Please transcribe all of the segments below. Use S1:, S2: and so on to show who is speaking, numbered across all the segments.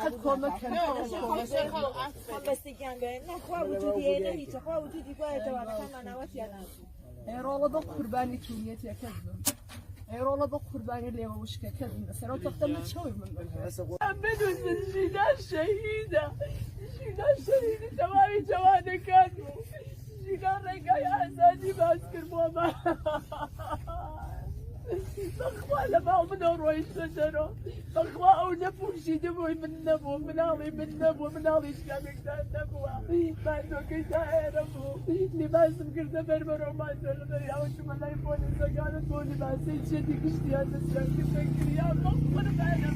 S1: قد کمک کنه ایران دو قربانی توییت یکدیم ایران دو قربانی لیوش کدیم سر تختم چوی من بدون جینا شهیده تمامی جوانه کردم جینا رگای آزادی باز کرد بخوا لما من رويش سجرو بخوا او نفوشي دموي من نبو منالي من نبو منالي شكامك دا نبو ما دوكي سائر ابو اللي ما سمكرت بربرو ما سلم يا وش من ايفون سقالت بولي ما سيد شدي كشتي هذا الشاكي فكري يا مغفر معنا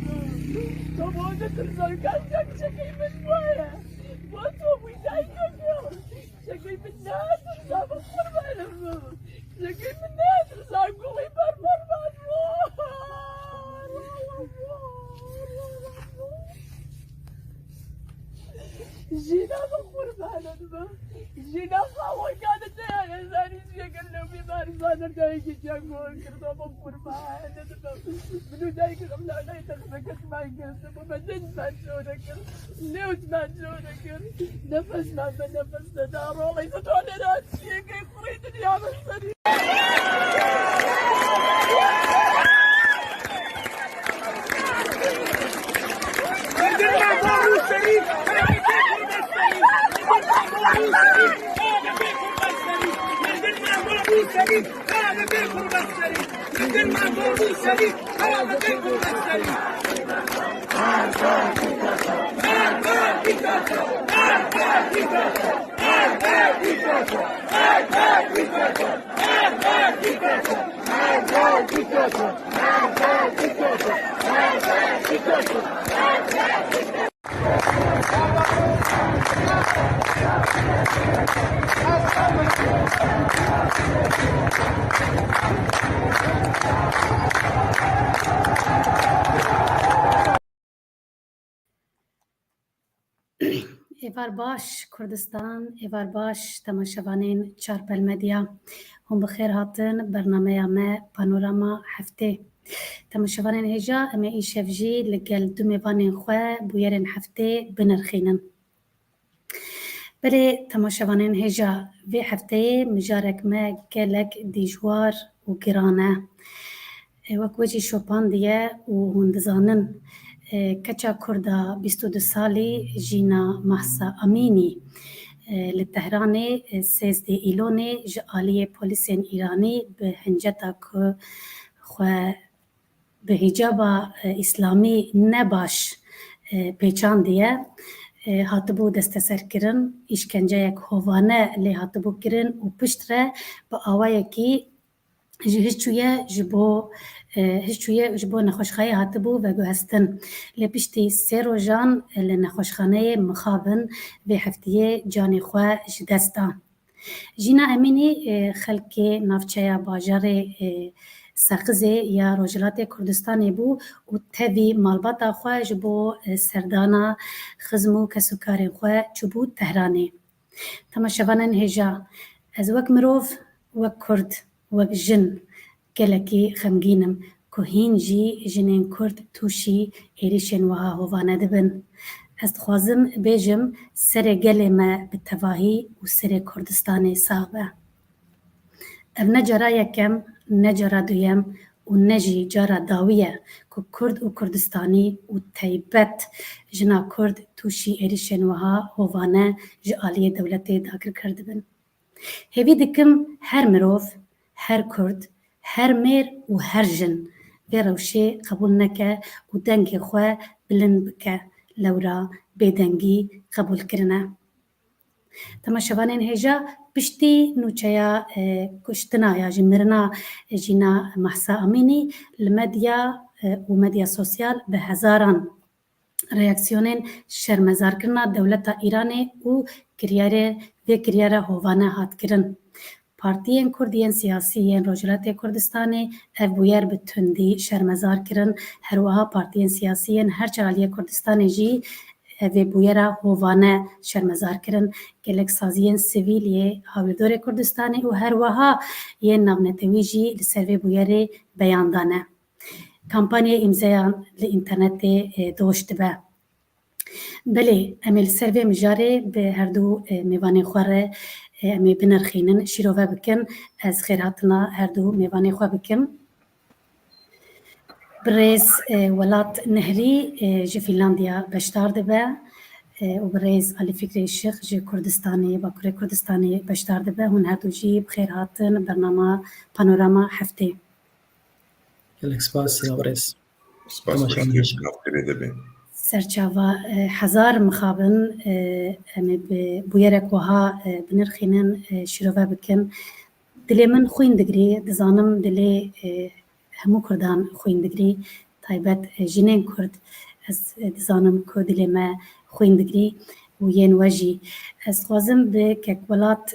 S1: طبو ذكر زوجات شكي من مويه وطوبي دايكو شكي من ناس مغفر معنا شكي من ناس قولي بربر جينا بقربانا جينا خاوي كانت يا زاني شكل لو بيماري صادر دايكي جاكون كردو بقربانا منو دايكي قبل لا يتخفكت ما يقسم ومدن ما تشونكر لوت ما تشونكر نفس ما بنفس تدارو الله يسطوني ناس شيكي قريد يا مصري
S2: ایوار باش کردستان ایوار باش تماشاوانین چارپل مدیا هم بخیر هاتن برنامه ما پانوراما هفته تماشاوانین هجا اما ای شفجی لگل دو میوانین خواه بویرین هفته بنرخینن بله تماشاوانین هجا وی هفته مجارک ما گلک دیجوار و گرانه وکوچی شوپان دیه و هندزانن کچا کردا 22 سالی جینا محسا امینی لتهران 13 ایلون جالی پلیسین ایرانی به هنجتا که خواه به حجاب اسلامی نباش پیچان دیه هاتبو دست سر کرن اشکنجه یک هوانه لی هاتبو کرن و پشت ره با آوائه کی هیچویه جبو نخوشخانه هاتبو و گوهستن لپشتی سه روزان لنخوشخانه مخابن و هفتیه جانی خواه جدستا جینا امینی خلک نافچه باجار سقزه یا روجلات کردستانی بو و تاوی مالباتا خواه جبو سردانا خزمو کسوکار خواه چبو تهرانه تماشاوانن هجا از وک مروف وک کرد وک جن گلکی خمگینم که هینجی جنین کرد توشی ایریشن وها هوانه دبن از خوازم بیجم سر گل ما بتواهی و سر کردستان ساغبه او نجارا یکم نجارا دویم و نجی جارا داویه که کرد و کردستانی و تیبت جنا کرد توشی ایریشن وها هوانه جعالی دولت داگر کردبن هیوی دکم هر مروف هر کرد هر میر و هر جن و روشه قبول نکه و دنگ خواه بلند بکه لورا بدنگی قبول کرنه تماشاوانین هجا پشتی نوچیا کشتنا یا جمرنا جینا محسا امینی لمدیا و مدیا سوسیال به هزاران ریاکسیونین شرمزار کرنا دولت ایرانی و کریاره هوانه هات کرن پارتیین کردیین سیاسیین روجلات کردستانی اف بویر به تندی شرمزار کرن هر وها پارتیین سیاسیین هر چالی کردستانی جی اف بویرا هوانه شرمزار کرن گلک سازیین سیویلی هاویردور کردستانی و هر وها یه نغنتوی جی لسر بویر بیاندانه کمپانی امزایان لینترنت دوشت به بله امیل سروی مجاره به هر دو میوان خواره امی بنرخینن شیروه بکن از خیراتنا هر دو میوان خواه بکن برز ولات نهری جی فنلاندیا بشتار دبه و برز علی فکری شیخ جی کردستانی باکوری کردستانی بشتار دبه هون هر دو جی بخیر هاتن برنامه پانوراما هفته
S3: gelek spas navrez.
S4: سپاس
S3: تماشا
S4: باشید
S3: می‌کشم.
S4: نافتیره دبین
S2: سرچاوا هزار مخابن امی بویرک وها بنرخینن شیروه بکن دلی من خوین دگری دزانم دلی همو کردان خوین دگری تایبت جنین کرد از دزانم که دلی ما خوین دگری و ین وجی از خوازم به ککولات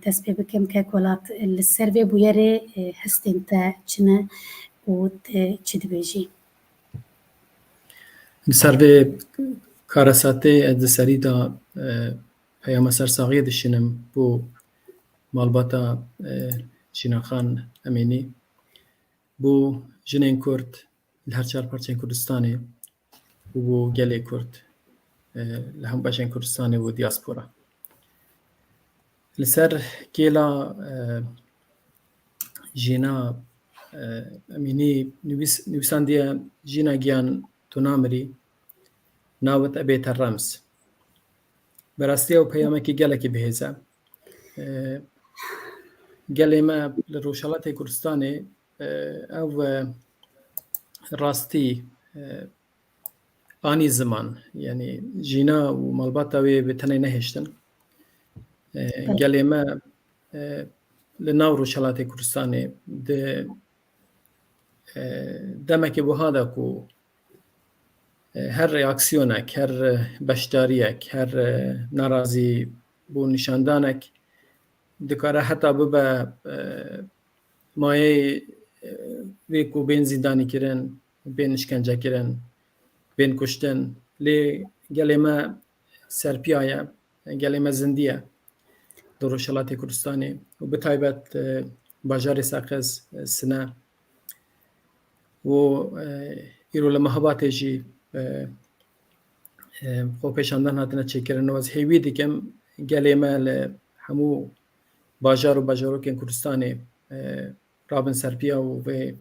S2: دست پی بکم ککولات لسروی بویره هستین تا چنه و چی دبیجی
S3: سروی کارساته از سری دا پیام سرساقی دشینم بو مالباتا جیناخان امینی بو جنین کرد لهر چار پارچین کردستانی و بو گلی کرد لهم باشین کردستانی و دیاسپورا لسر گیلا جینا امینی نویساندیا جینا گیان تونامری ناوت أبيت الرمز براستی او پیامکی گلکی بهیزه گلی ما لروشالات کردستانی او راستی آنی زمان یعنی جینا و مالباتا وی بتنی نهشتن گلی ما لناو روشالات کردستانی دمکی بوهادا کو هر ریاکسیونک، هر بشداریک، هر ناراضی بو نشاندانک دکاره حتی ببا مایه ویکو بین زندانی کرن، بین اشکنجه کرن، بین کشتن لی گلی ما سرپیایه، گلی ما زندیه در روشالات کردستانی و بتایبت باجار ساقز سنه و ایرو لمحبات جی خو پیشاندان هاتنه چکرن و از هیوی دیکم گلی ما همو باجارو کن کردستانی رابن سرپیا و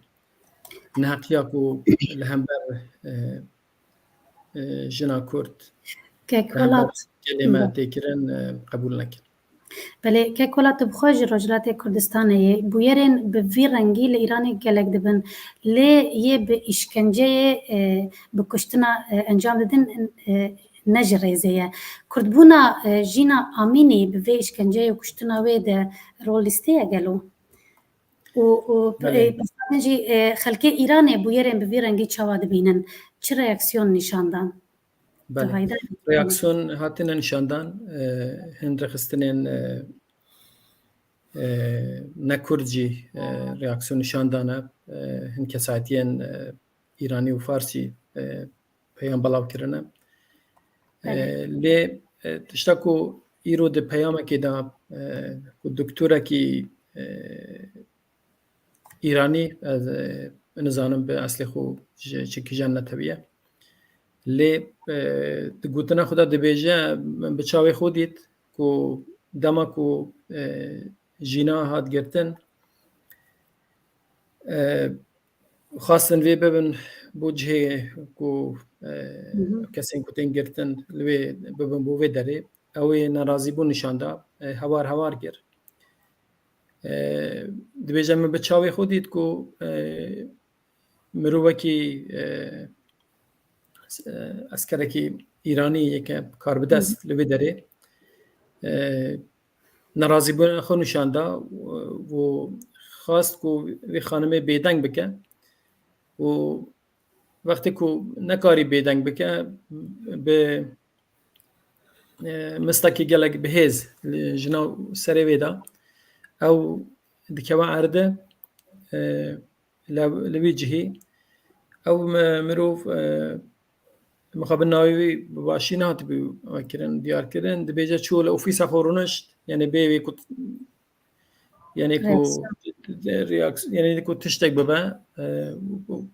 S3: نهقیا کو لهم بر جنا کرد
S2: ککولات
S3: گلی ما تکرن قبول نکن
S2: بله ککولات بخواج رجلات کردستانه بویرن به وی رنگی لإيراني گلک دبن لی یه به اشکنجه به کشتنا انجام دادن نجرزه کردبونا جینا آمینی به وی اشکنجه و کشتنا وی ده رولیسته گلو و بس نجی خلک ایرانی بویرن به وی رنگی چوا دبینن چه ریاکسیون نشاندن
S3: بله ریاکسیون هاتنه نشاندن هند رخستنین نکردجی ریاکسیون نشاندانه هند کسایتین ایرانی و فارسی پیام بلاو کرنه لی تشتا کو ایرو ده پیام که دا دکتوره کی ایرانی از نزانم به اصل خو چکی جان نتبیه لی گوتنا خدا دبیجه به چاوی خودید کو دما کو جینا هات گرتن خاصن وی ببن بوجه کو کسین کو تن گرتن لوی ببن بو وی داره اوی ناراضی بو نشاندا هوار گر دبیجه به چاوی خودید کو مروکی اسکرکی ایرانی یک کار بدست لوی داره ناراضی بودن خود نشانده و خواست که وی خانم بیدنگ بکه و وقتی که نکاری بیدنگ بکه به مستکی گلک بهیز جنا سری ویدا او دکوا عرده لوی جهی او مروف مقابل ناوی باشینات بی کرن دیار کرن دبیجه چول اوفیسا خورونشت یعنی بیوی کت یعنی کو یعنی کو تشتک ببا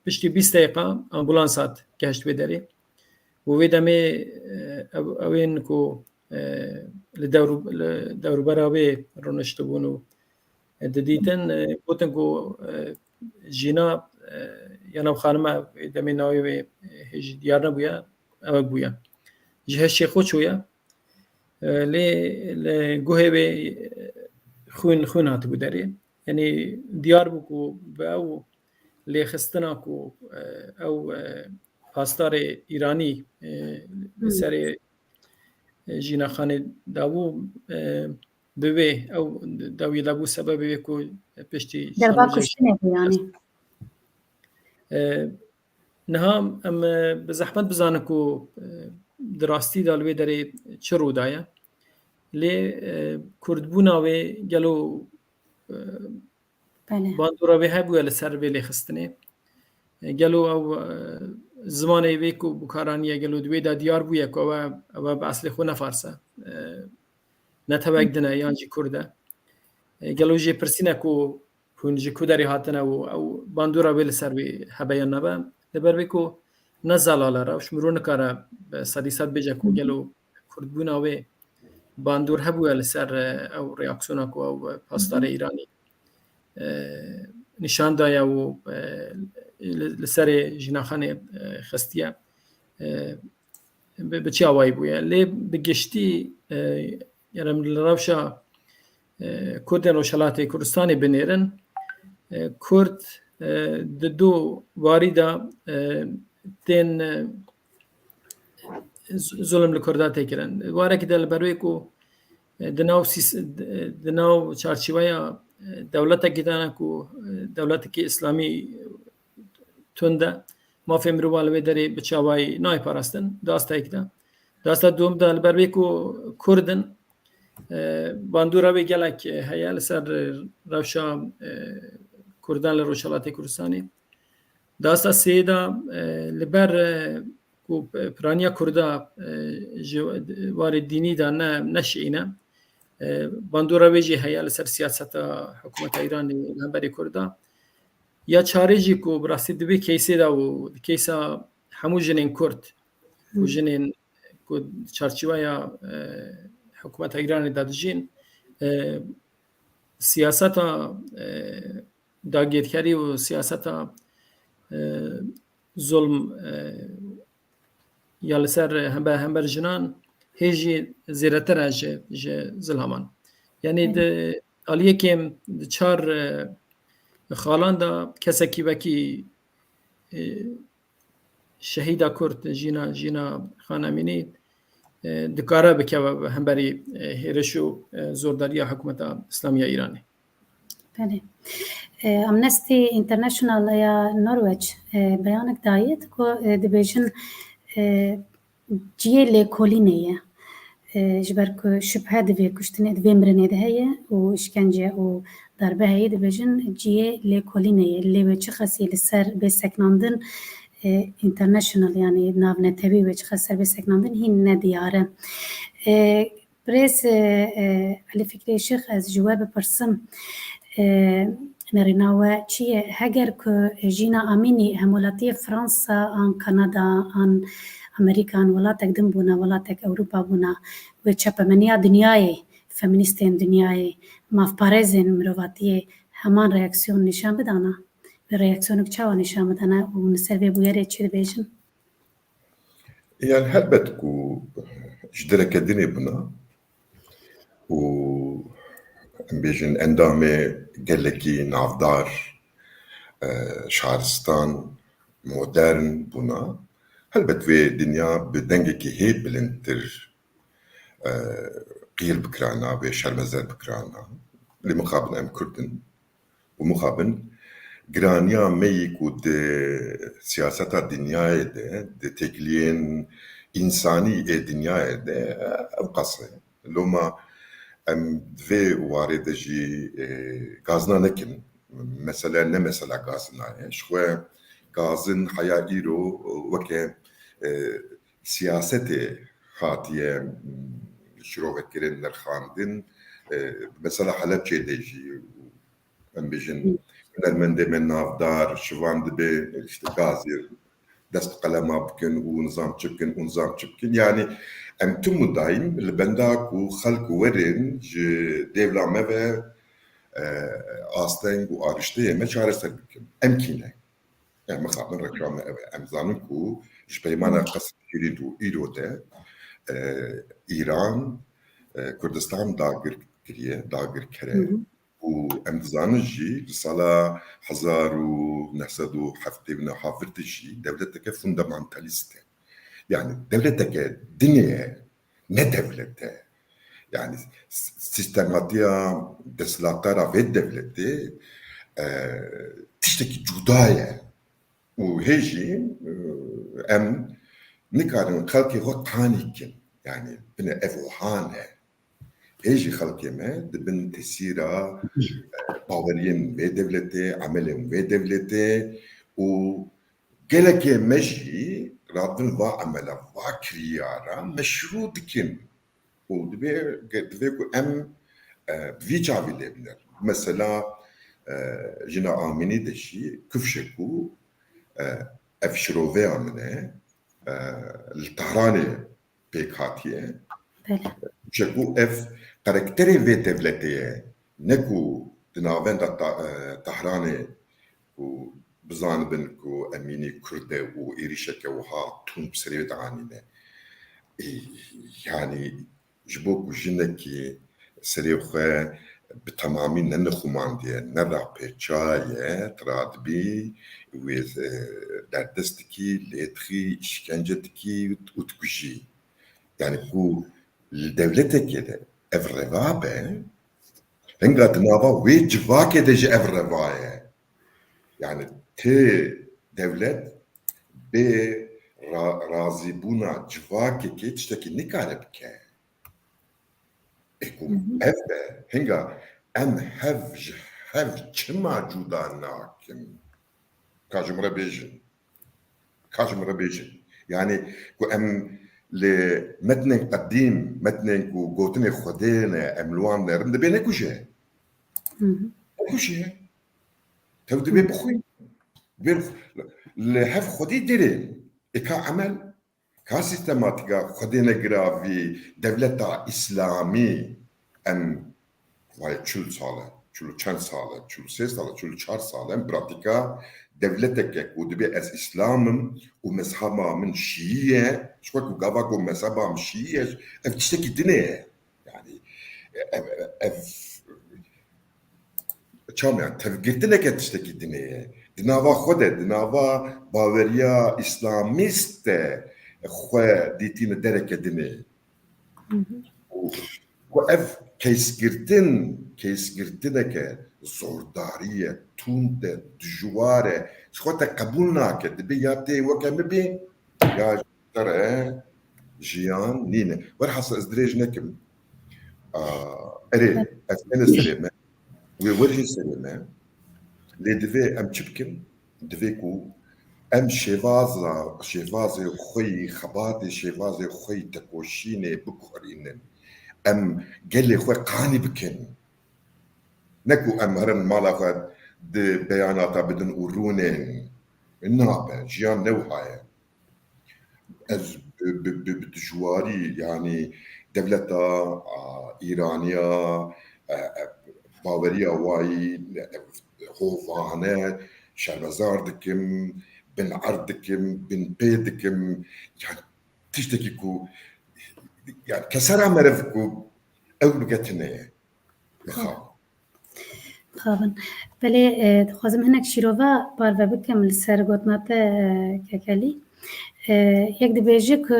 S3: پشتی 20 دقیقه امبولانسات گشت بداری و ویدمی اوین کو لدور براوی رونشتبونو ددیتن بوتن کو جینا یعنی خانم دمین ناوی هیچ دیار نبویا او بویا جه شیخو چویا لی گوه به خون هات بوداری یعنی دیار بکو به او لی خستنا کو او پاسدار ایرانی سر جینا خانه داو ببه او داوی دابو سبب کو پشتی
S2: دربا کشتنه بو yani.
S3: نها ام بزحمت بزانه کو دراستی دالوی داره چه رو دایا لی کردبونا و گلو
S2: بله
S3: باندورا به هبو ال سر به لخستنه گلو او زمانه وی کو بکارانی گلو دوی دا دیار بو یک او به اصل خو نفارسه نتوقدنه یانجی کرده گلو جی پرسینه کو هونجی کودری هاتنه او باندورا به سر به هبیان نبا لبر بکو نزالالاره وش مرونه کاره صدیصد بجه کو گلو کردبونا و باندور هبو ال سر او ریاکسیونا کو او پاسدار ایرانی نشان دایا و لسر جناخانه خستیه به چی آوایی بویا لی بگشتی یعنی روشا کردن روشالات کردستانی بنیرن کرد دو واریدا تین ظلم لکردات کرن واره که دل بروی کو دناو چارچیویا دولت گیدانه کو دولت کی اسلامی تونده ما فهم رو بالوی داری بچاوای نای پاراستن داستا ایکدا داستا دوم دل بروی کو کردن باندورا به گلک هیال سر روشا کردان لروشالات کردستانی داستا سیدا لبر کو پرانیا کردا وار دینی دا نشینه باندورا ویجی هیال سر سیاست حکومت ایران لبری کردا یا چارجی کو براستی دوی کیسه دا و کیسا همو جنین کرد و جنین کو چارچیویا حکومت ایران دادجین سیاست داگیرکاری و سیاست ظلم یا لسر همبر جنان هیچی زیرتر از ظلمان یعنی آلیه کم چار خالان دا کسکی وکی شهیدا کرد جینا خانمینی دکاره بکه همبری هیرشو زورداری حکومت اسلامی ایرانی.
S2: بله. امنستی اینترنشنال یا نروژ بیانک دایت که دبیجن جیه لیکولی نیه. جبر که شبه دوی کشتنی دوی مرنه ده هیه و اشکنجه و darbe heye dibêjin ciyê lêkolîneyê lê wê çi xesî li ser bêseknandin international yani navnetevî wê çi xes ser bêseknandin hîn nediyar e. Birêz Elî Fikrê Şîx ez ji we bipirsim nerîna we çi ye heger ku jîna Amînî hemwelatiyê Fransa an Kanada an Amerîka an welatek din bûne welatek Ewropa bûne wê çepemeniya dinyayê feministên dinyayê mavparêzên mirovatiyê heman reaksiyon nîşan bidana ve reaksiyonuk çawa nîşan bidane û li ser vê bûyerê çi dibêjin?
S4: Yani helbet ku ji dereke dinê bûna û em bêjin endamê gelekî navdar şaristan modern bûna helbet vê dinya bi dengekî hê bilindtir qîl bikirana vê şermezer bikirana li mixabin em Kurdin û mixabin giraniya meyî ku di siyaseta dinyayê de di têkiliyên însanî ê dinyayê de ew qas e loma em divê warê de jî gazna nekin mesele ne mesela gazina ye ji xwe gazin heya îro weke siyasetê hatiye şirovekirin nerxandin mesela Halepçê de jî em bêjin hunermendê me navdar şivan dibe işte gazê dest qalema bikin û nizam çi bikin û nizam çi bikin. Yani em tim daim li benda ku xelk werin ji dêvla me ve asteng û arişteyê me çareser bikin. Em kîne? Yani mixabin reklamê ev e. Em zanin ku ji peymana qesirgirî û îro de İran Kurdistan dagir kiriye, dagir kere. û em dizanin jî li sala 1970 jî devleteke fundamentalîst e. Yani devleteke dinê ne devlete. Yani sistematiya deshilatdara vê devletê tiştekî cuda ye. û hê jî em nikarin xelkê xwe qanî bikin. Yani bine ev wihan e. Hê jî xelkê me dibin tesîra baweriyên vê devletê, emelên vê devletê û gelekê me jî radin va emela, va kiryara meşru dikin. û divê ku em vî çavî lê biner. Mesela jina Amînî de jî kufşe ku ev şiroveya min e li Tehranê pêk hatiye. Kufşe ku ev karakterê vê devletê ye. Ne ku di navenda Tehranê ku bizanibin ku Emînî Kurd e û êrişeke wiha tund bi serê dianîne. Yani ji bo ku jinekî serê xwe bi temamî ne nixumandiye, ne rapêçaye, radibî wê derdest dikî, lêdixî, işkence dikî û dikujî. Yani ku li devletekê de ev reva be, hinga di nava wê civakê de jî ev reva ye. Yani tê devlet bê razîbûna civakekê tiştekî nikare bike. Ku ev be, hinga em hev ji hev çima cuda nakin. Ka ji min re bêjin. Ka ji min re bêjin. Yani ku em li metnên qedîm, metnên ku gotinê Xwedê ne em li wan nerin dibe nekuje. Nekuje. Tev dibe bixwîn. Li hev Xwedî derê. Ka emel, ka sistematika Xwedê negiravî devleta İslamî em vay 40 sale, 40 çend sale, 43 sale, 44 sale em pratika devleteke ku dibe ez İslamım û mezheba min Şii ye, ji ku gava ku mezheba min Şii ye, ev tiştekî dinê ye. Yani ev çam yani tevgirtineke tiştekî dinê ye. Di nava xwe de, di nava baweriya İslamîst de xwe dîtîne dereke dinê. Ku ev kêsgirtineke zordarî tund e, dijwar e, ji xwe te qebûl nake. Dibe ya tê weke me bê ya ji te jiyan nîne. Werhasa ez dirêj nekim. Erê, ev têne serê me, wê werî serê me, lê divê em çi bikin? Divê ku em şêvazê xwe yî xebatê şêvazê xwe yî tekoşînê bixwînin. Em gelê xwe qanî bikin. Ne ku em herin mala xwe di beyanata bidin û rûnên. Nabe, jiyan ne wiha ye. Ez bi dijwarî yani devleta İraniya baweriya wayî hovane şermezar dikim, bin erd dikim, bin pê dikim. Yani tiştekî ku yani kesera meriv ku ew bigetine ye.
S2: Xabin. Belê dixwazim hinek şîrova parve bikim li ser gotina te Kekelî. Yek dibêje ku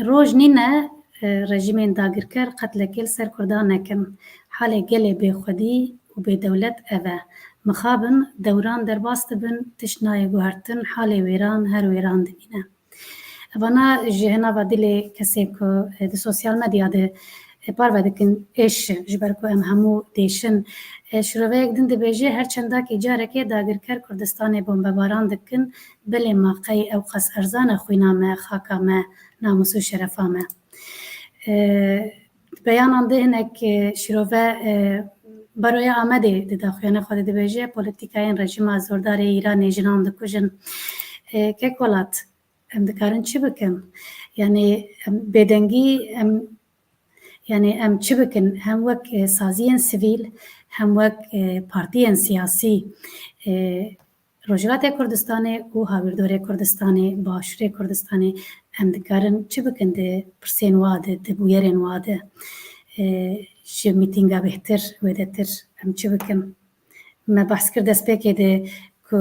S2: roj nîne rejimên dagirker qetlekê li ser Kurdan nekin. Halê gelê bêxwedî û bêdewlet ev e. Mixabin dewran derbas dibin, tişt nayê guhertin, halê wêran her wêran dibîne. Evana ji hinava dilê kesê ku di sosyal medya de parve dikin êş ji ber ku em hemû dêşin. Şiroveyek din dibêje her çendakî carekê dagirker Kurdistanê bombebaran dikin, bilê ma qey ew qas erzana xwîna me, xaka me, namus û şerefa me. Beyanan de hinek şîrove baroya Amedê di daxuyana xwe de dibêje polîtîkayên rejîma zordarê Îranê jinan dikujin. کێک وڵات ئەم دەکارن چی بکەن یعنی بێدەنگی یعنی ئەم چی بکەن هەم وەک سازیان سڤیل هەم وەک پارتیان سیاسی ڕۆژهەڵاتی کوردستانê û Hawirdorê Kurdistanê Başûrê Kurdistanê em dikarin çi bikin di pirsên wa de di bûyerên wa de ji mîtînga bêhtir wê de tir em çi bikin me behs kir destpêkê de ku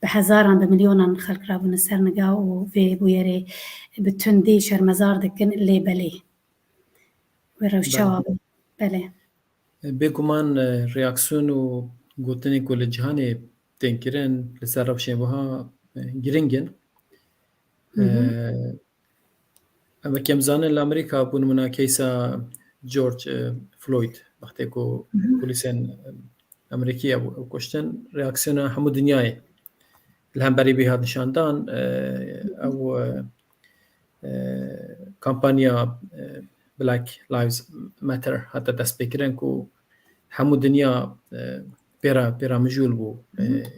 S2: bi hezaran bi milyonan xelk rabûne ser niga û vê bûyerê bi tundî şermezar dikin lê belê wê rewşa belê
S3: bêguman reaksiyon û gotinê ku li cihanê tên kirin li ser rewşên wiha giring in em kem zanin li Amerîka bû nimûna keysa George Floyd wextê ku polîsên Amerîkî ew kuştin reaksiyona hemû dinyayê li hemberî vê hat nişandan ew kampanya Black Lives Matter hata destpêkirin ku hemû dinya pêra mijûl bû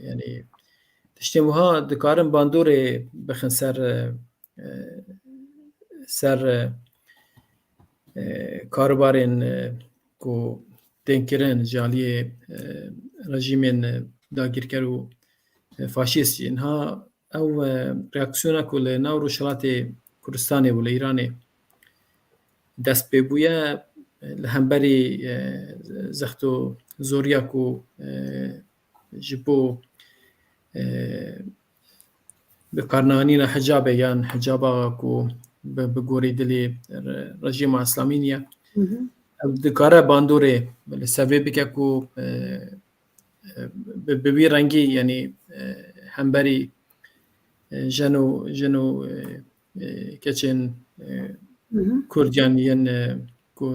S3: yani tiştên wiha dikarin bandorê bixin ser karobarên ku tên kirin ji aliyê rejîmên dagîrker û faşîst jî niha ew reaksiyona ku li nav Rojhilatê Kurdistanê û li Îranê dest pê bûye li hemberî zext û zoriya ku ji bo bikarnanîna hicabê yan hicaba ku bi gorî dilê rejîma Îslamî niye ew dikare bandorê li ser vê bike ku bi vî rengî yanî hemberî jin û keçên Kurd yan yên ku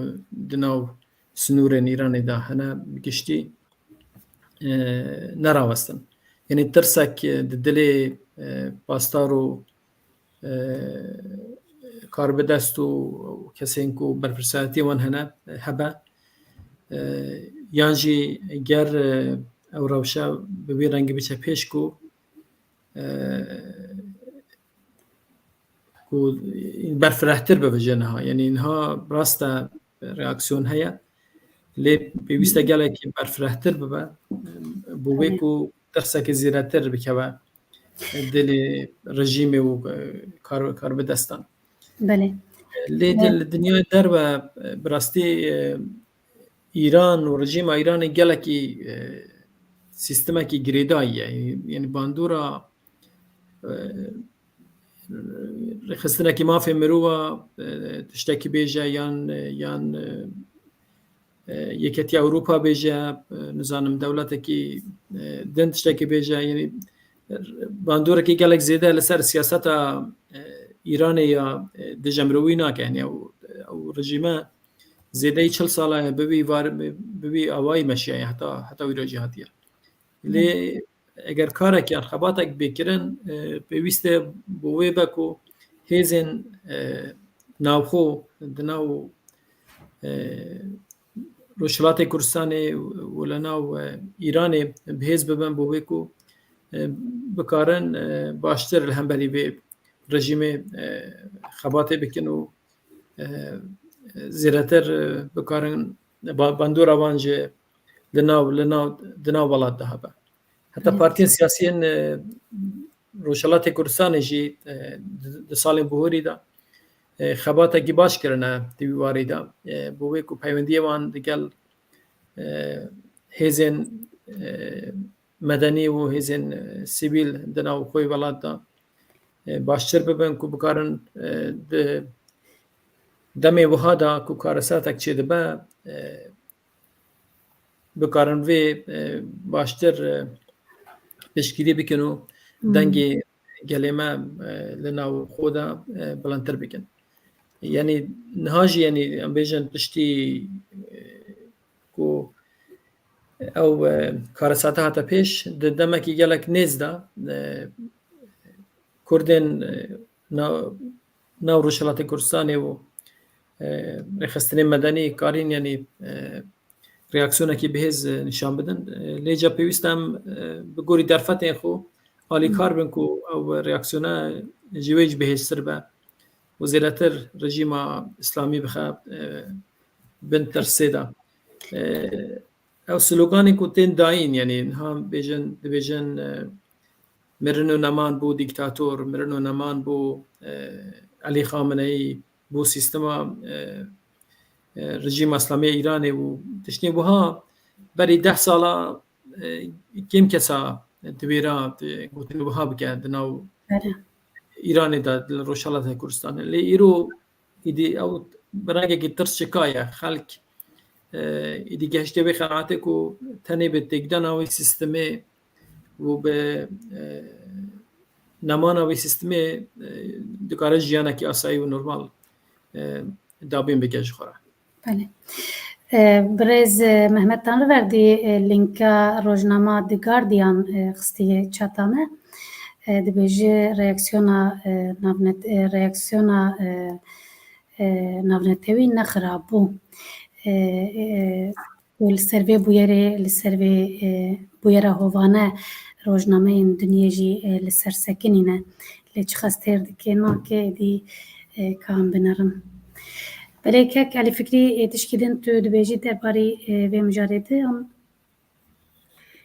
S3: di nav sinûrên Îranê de hene giştî nerawestin yanî tirsek di dilê pasdar û karbidest û kesên ku berpirsatiyê wan hene hebe yan jî ger ew rewşa bi vî rengî biçe pêş ku berfirehtir bibe ji niha yanî niha rast e reaksiyon heye lê pêwîst e gelekî berfirehtir bibe bû wê ku tirsekê zêdetir bikeve dilê rejîmê û karbidestan lê li dinyayê derve bi rastî Îran û rejîma Îranê gelekî sîstemekî girêdayî ye yanî bandora rêxistinekî mafê mirova tiştekî bêje yan Yeketiya Ewropa bêje nizanim dewletekî din tiştekî bêje yanî bandorekî gelek zêde li ser siyaseta Îranê ya dijemrowî nake yani ew rejîme zêdeyî 40 sala ye bi vî awayî meşiye heta wî re jî hatiye lê eger karek yan xebatek bêkirin pêwîst e bo wê be ku hêzên navxwe di nav Rojhilatê Kurdistanê û li nav Îranê bihêz bibin bo wê ku bikarin baştir li hemberî vê rejîmê xebatê bikin û zêdetir bikarin bandora wan jî di nav welat de hebe heta partiyên siyasî yên Rojhilatê Kurdistanê jî di salên bihûrî de xebatekî baş kirine di vî warî de bo wê ku peywendiyê wan digel hêzên medenî û hêzên sivîl di nav xwe welat de baştir bibin ku bikarin di demê wiha de ku karesatek çê dibe bikarin vê baştir pêşgirî bikin û dengê gelê me li nav xwe de bilendtir bikin yanî niha jî yanî em bêjin piştî ku ew karesata hate pêş di demekî gelek nêz de Kurdên nav Rojhilatê Kurdistanê û rêxistinên medenî karîn yanî reaksiyonekî bihêz nîşan bidin lê ca pêwîst em bi gorî derfetên xwe alîkar bin ku ew reaksiyona ji wê jî bihêztir be û zêdetir rejîma İslamî bixe bin tirsê de. Ew sloganê ku tên dayîn yanî niha dibêjin mirin û neman bû dîktator, mirin û neman bû Elî Xameneyî, bû sîstema rejîma İslamî ya Îranê û tiştê wiha berî 10 sala kêm kesa divêra gotin wiha bike di nav Îranê de li Rojhilatê Kurdistanê. Lê îro îdî ew bi rengekî tirs çikaye xelk îdî geştê vê xenaatê ku tenê bi têkdana wê sîstemê û bi nemana wê sîstemê dikare jiyanekî asayî û normal dabên bike ji xwe re.
S2: بله برز محمد تنروردی لینکا روزنامه دی گاردیان خستی چاتامه دبیجه reaksiyona navnetewî nexirabû li ser vê bûyerê li ser vê bûyera hovane rojnameyên dinyê jî li ser sekinîne lê çi xestêr dike nake êdî kan binerin. Belki Ali Fikri tişkilin tu dibêjî derbarê vê mijarê de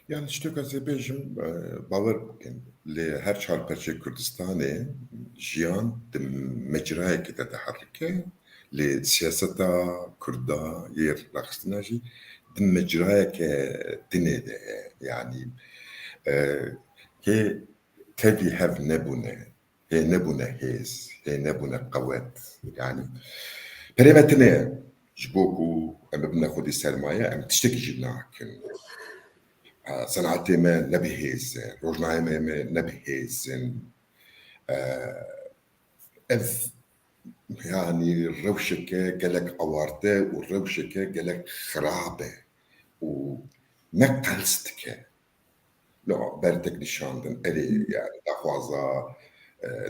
S4: Yani işte gazebejim bawer bikin li her çarpêçê Kurdistanê jiyan di mecrayekê de diherike li siyaseta Kurda yê rexistina jî di mecrayeke dinê de ye yani hê tevî hev nebûne hê nebûne hêz hê nebûne qewet yani perê me tune ye ji bo ku em bibine xwedî sermaye em tiştekî jî nakin. Senatê me nebihêze, rojnameyê me nebihêzin. Ev yani rewşeke gelek awarte û rewşeke gelek xirab e û ne qels dike. Bertek nîşandin erê yani daxwaza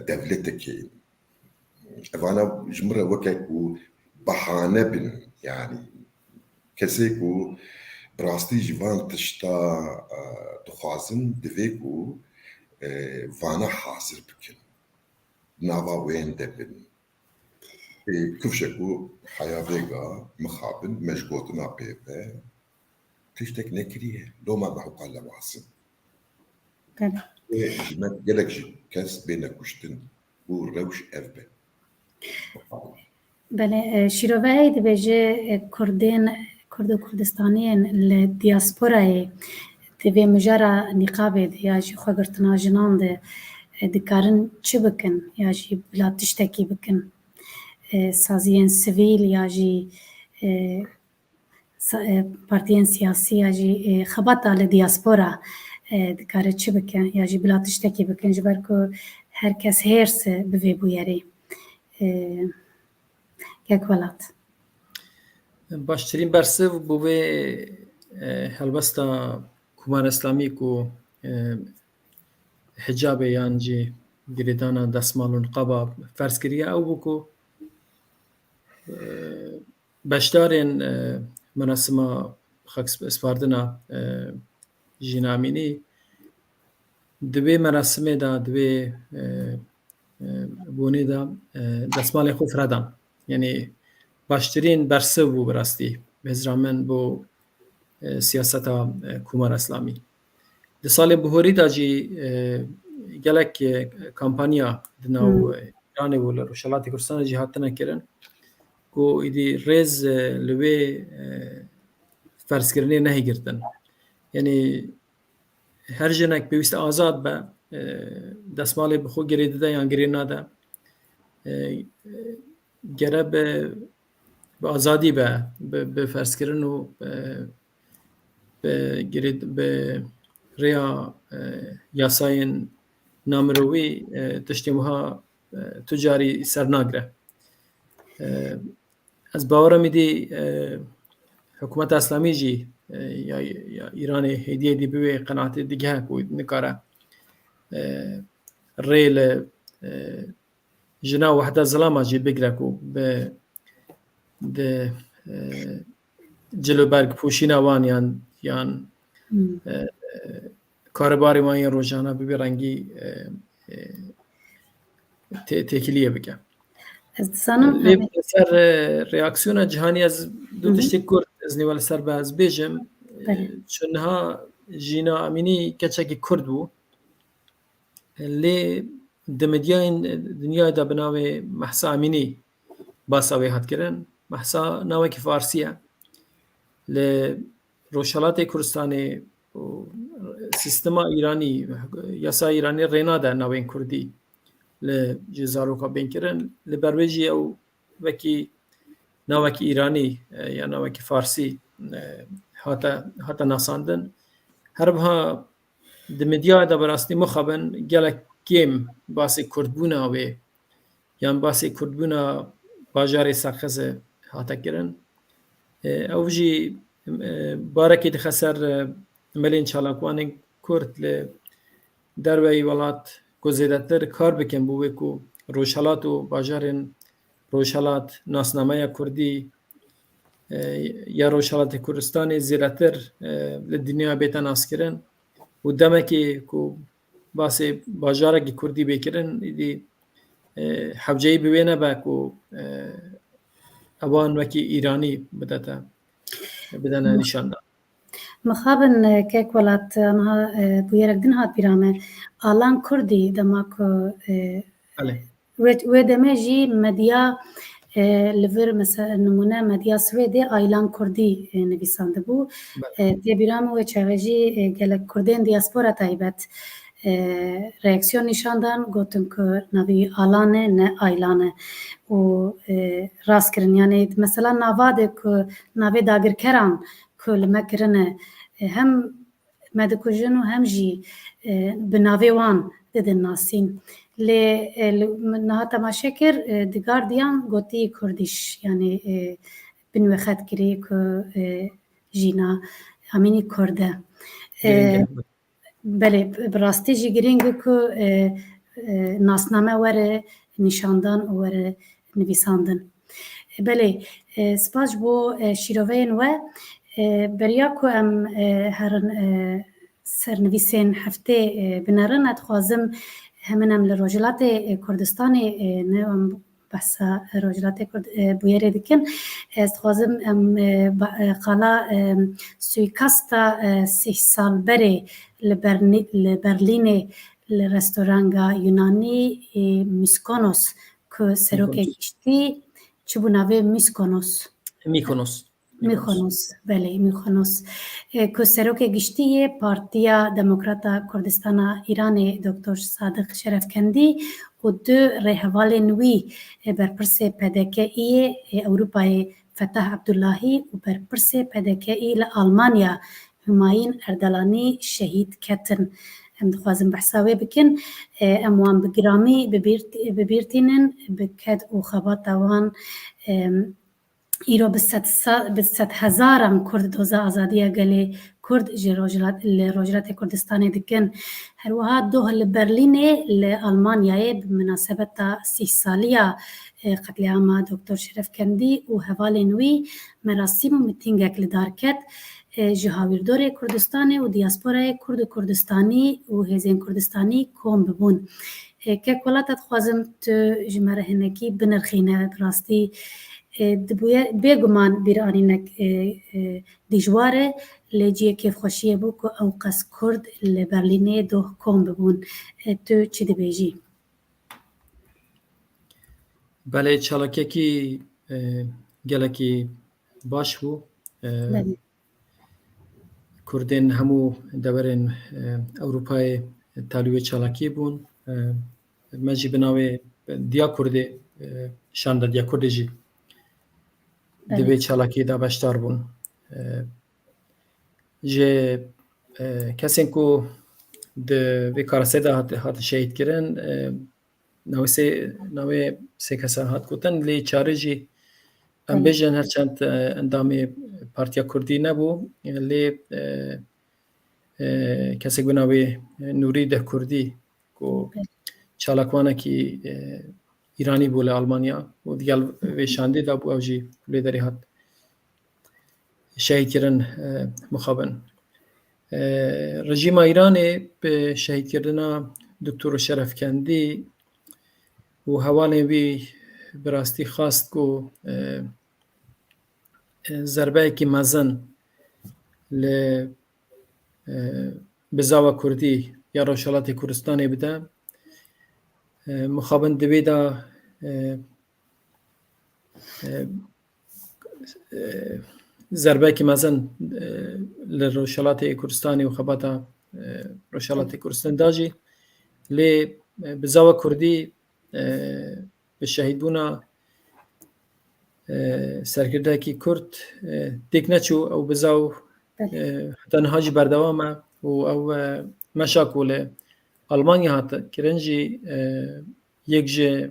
S4: devletekê evana ji min re weke ku behane bin yani kesê ku bi rastî ji van tişta dixwazin divê ku vana hazir bikin nava wên de bin kufşe ku heya vêga mixabin me ji gotina pêve tiştek nekiriye doma me hewqa lewasin ji me gelek jî kes bêne kuştin û rewş ev be.
S2: بله شیروهی دبیجه کردین کرد و کردستانیین ل دیاسپورای دوی مجرا نقابه دی یا جی خوگرتنا جنان دی دکارن چی بکن یا جی بلا تشتکی بکن سازیین سویل یا جی partiyên siyasî ya jî xebata li diaspora dikare çi bikin ya jî bila tiştekî bikin ji ber ku herkes hêrse bi vê bûyerê gek welat.
S3: Baştırîn bersiv bû vê helbesta Kumara İslamî ku hicabê yan jî girêdana desmal û niqaba ferz kiriye ew bû ku beşdarên merasima spardina jînamînî di vê merasimê de di vê bonê de desmalê xwe firedan yanî baştırîn bersiv bû bi rastî hêzra min bo siyaseta Kumara İslamî. Di salê bihorî de jî gelek kampanya di nav Îranê û li Rojhilatê Kurdistanê jî hatine kirin ku êdî rêz li wê ferzkirinê nehê girtin. Yanî her jinek pêwîst e azad be desmalê bi xwe girê dide yan girê nade gere bi azadî be bi ferzkirin û bi rêya yasayên namirovî tiştên wiha tu carî ser nagire. Ez bawerim êdî hikûmeta İslamî jî ya Îranê hêdiyê dî bi wê qenaatê digihe ku nikare rê li jina wehda zilama jî bigire ku bi di ciloberg pûşîna wan yan کارباری وانی روزانه به رنگی تکلیه بگه.
S2: Ez dizanim
S3: لیب سر ریاکسیون جهانی از دو تشتی کرد از نیوال سر باز بیجم چون ها جینا امینی کچکی کرد بو لی دنیای دا بناوی محسا امینی باساوی هات کرن محسا ناوی که فارسیه لی روشالات کردستانی سیستم ایرانی یاسا ایرانی رینا دا ناوی کردی لجزارو کا بین کرن لبرویجی او وکی ناوکی ایرانی یا ناوکی فارسی هاتا ناساندن هر بها دمدیا دا براستی مخابن گلک کیم باسی کردبونا و یا باسی کردبونا باجار ساخز هاتا کرن او جی بارکی دخسر ملین چالاکوان کرد ل دروی ولات کو زیادتر کار بکن بوده کو روشالات و باجارن روشالات ناسنامه کردی یا روشالات کردستانی زیادتر لدنیا بیتن آسکرن و دمه که کو باسی باجاره کی کردی بکرن دی حبجهی ببینه با کو اوان وکی ایرانی بدن نشان داد.
S2: مخابن كيك ولات أنا بويرك دين هات بيرامة آلان كردي دماك ودمجي مديا لفر مثلا نمونه مديا سويدي آيلان كردي نبيسان دبو دي بيرامة وچاوجي گلك كردين دياسپورا تايبت reaksiyon nişandan gotun ki navi alane ne aylane o rast kirin yani mesela navade ki navi dagir keran ki lemekirine hem medikujunu hem jî bi navê wan didin nasîn lê niha temaşekir di Guardian gotî Kurdiş yani bin we xet kirî ku jîna Amînî Kurd e belê bi rastî jî girîng e ku nasname were nîşandan û were nivîsandin. Belê spas ji bo şîroveyên we beriya ku em herin sernivîsên heftê binerin et dixwazim hemin em li Rojhilatê Kurdistanê ne em behsa Rojhilatê bûyerê dikin ez dixwazim em qala suîkasta 3 sal berê li Berlînê li restoranga Yunanî Mykonos ku serokê giştî çi bû navê Mykonos belê Mykonos ku serokê giştî Partiya Demokrata Kurdistana Îranê Dr. Sadiq Şerefkendî û du rêhevalên wî berpirsê PDK'yê Ewropayê Fetah Abdullahî û berpirsê PDK'yê li Almanya Hümayîn Erdelanî şehîd ketin. Em dixwazin behsa wê bikin em wan bi giramî bibîrtînin bi ked û xebata wan îro bi sed hezaran Kurd doza azadiya gelê Kurd ji Rojhilatê Kurdistanê dikin. Her wiha doh li Berlînê li Almanyayê bi münasebeta 3 saliya qetleama Dr. Şerefkendî û hevalên wî merasîm û mîtîngek li dar ket ji Hawirdorê Kurdistanê û dîasporayê Kurd û Kurdistanî û hêzên Kurdistanî kom bibûn. Kek welata dixwazim tu ji me re hinekî binirxîne bi rastî bêguman bîranînek dijwar e lê ciyê kêfxweşî bû ku ew qas Kurd li Berlînê doh kom bibûn. Tu çi dibêjî?
S3: Belê çalakekî gelekî baş bû. Kurdên hemû deverên Ewropayê talûyê çalakî bûn. Me jî bi navê Diya Kurdê şanda Diya Kurdê jî di vê çalakî de beşdar bûn. Ji kesên ku di vê karasê de hatin şehîd kirin navê sê kesan hat gotin lê çarê jî em bêjin herçend endamê Partiya Kurdî nebû lê kesek bi navê Nûrî Deh Kurdî ku çalakwanekî İranî bû li Almanya û digel vê şandê de bû ew jî lê derê hat şehîd kirin mixabin. رژیم ایران به شهید کردن دکتر شرفکندی و حوالی وی براستی خواست که ضربه که مزن بزاو کردی یا روشالات کردستانی بده مخابن دبی دا ضربه که مزن لروشالات کردستانی و خباتا روشالات کردستان داجی لی بزاو کردی به شهید بونا سرکرده کی کرد دیک نچو او بزاو حتی نهاجی بردوامه و او مشاکل آلمانیا هات کرنجی یک جه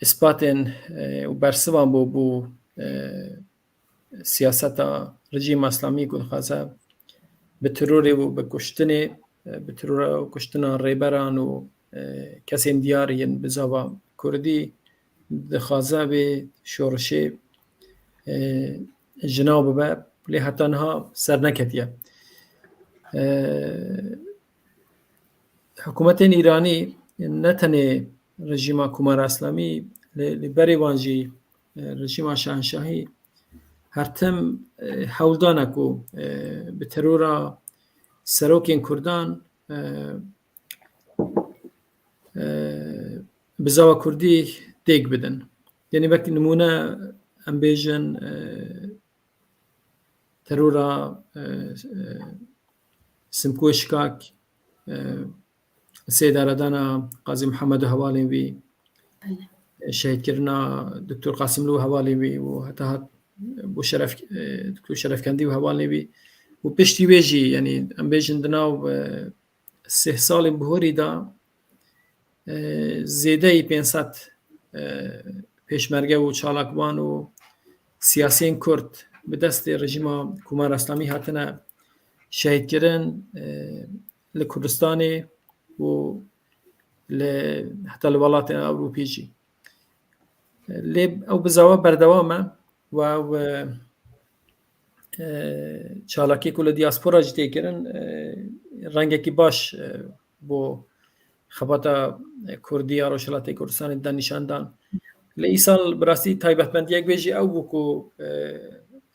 S3: اثباتن و برسوان بو سیاست رژیم اسلامی که خاصه به ترور و به ترور و کشتن ریبران و کسی دیاری بزاوا کردی دخوازه به شورش جناب به لی حتی نها سر نکتیه حکومت ایرانی نه تنه رژیم کمار اسلامی لبری وانجی رژیم شاهنشاهی هرتم حولدانه کو به ترور سروکین کردان بزاوا کردی دیگ بدن یعنی وقتی نمونه ام بیجن ترورا سمکو شکاک سید اردانا قاضی محمد حوالی وی شهید کرنا دکتر قاسم لو حوالی وی و حتی بو دکتر شرفکندی و حوالی وی و پشتی بیجی یعنی ام بیجن دناو 3 سال بهوری دا زیده 500 پیشمرگه و چالاکوان و سیاسیین کرد به دست رژیم کمار اسلامی هاتنه شهید کردن لکردستان و حتی لولات اروپی جی او بزاوه بردوامه و چالاکی کل دیاسپورا جتی کردن رنگه کی باش بو خباتا کردی روشالات کردستان دان نشاندان لی سال براستی تایبەتمەندی یک بیجی او بکو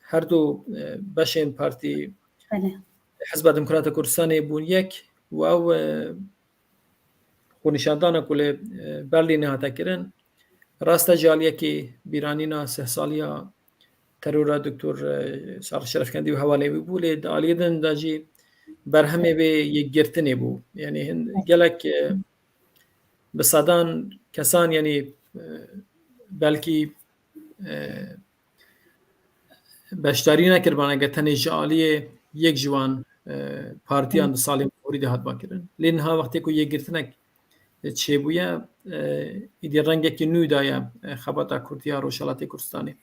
S3: هر دو بشین پارتی حزب دموکرات کردستان بون یک و او خونشاندان کل برلین هاتا کرن راستا جالیه که بیرانینا 3 سالیا ترور دکتر شرفکندی و حوالی بوله دالیدن داجی برهمه به یک گرتنه بو یعنی گلک بسادان کسان یعنی بلکی بشتاری نکر بانه که تنه جالیه یک جوان پارتیان دو سالی موری ده هات باکرن لین ها وقتی که یک گرتنک چه بویه ایدی رنگه که نوی دایا خباتا کردیا روشالات کردستانی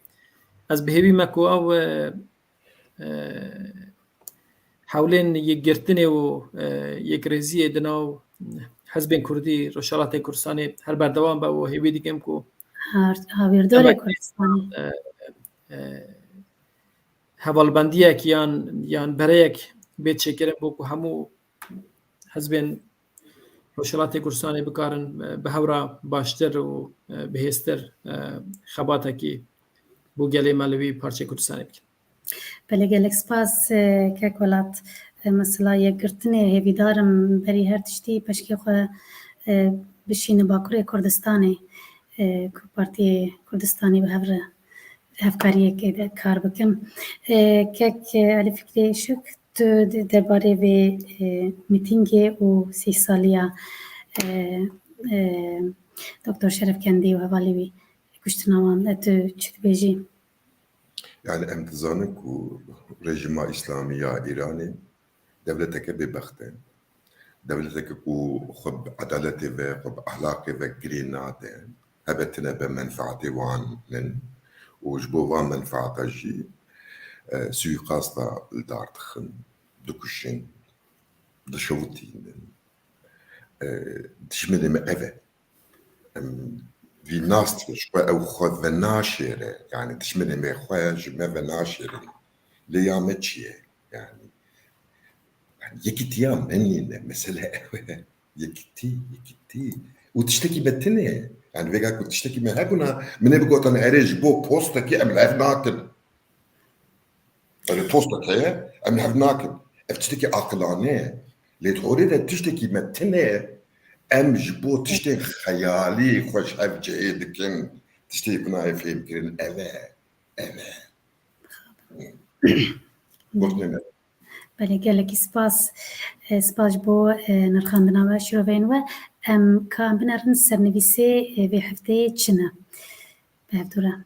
S3: از بهیوی مکو او حولین یک گرتنه و یک رزیه دناو حزب کردی روشالات کردستانی هر بردوام با و هیوی دیگم که
S2: هاویردار کردستانی
S3: حوالبندیه که یان برای یک بیت شکرم بو که همو حزب روشالات کردستانی بکارن به هورا باشتر و بهستر خباتا که بو گلی مالوی پارچه کردستانی بکن
S2: بله گلک سپاس که کلات مثلا یک گرتنه هیوی دارم بری هر تشتی پشکی خو بشین باکوری کردستانی که پارتی کردستانی به هفره هفکاریه که کار بکن که علی فکری شک تو درباره به میتینگ و 30 سالیا دکتر شرفکندی و حوالی وی کشتنوان تو چی بیجی؟
S4: يعني امتزانك ورژیم اسلامی یا ایرانی دولتك ببختين دولتك خب عدالتي و خب اخلاقي و جريناتين هبتنا بمنفعتي وان من وجبو وان منفعتا جي سويقاستا الدارتخن دكشن دشوتين تشمل ما اذا في ناس شوي او خذ ناشره يعني تشمل ما خواج ما ناشره ليامتشي يعني يكتيا مني مسألة يكتي وتشتكي بتني يعني بيجا كنت تشتكي من هكذا من بقول أنا أريج بو بوستك أم العف ناكل بوستك هي أم العف ناكل تشتكي عقلانية لتقولي تشتكي متني أم جبو تشتكي خيالي خوش أف جيدكن تشتكي بناي في يمكن ألا قلت
S2: بله گلکی سپاس بو نرخاندنا و شروعین و کام بنارن سرنویسی به هفته چنه به هفتوره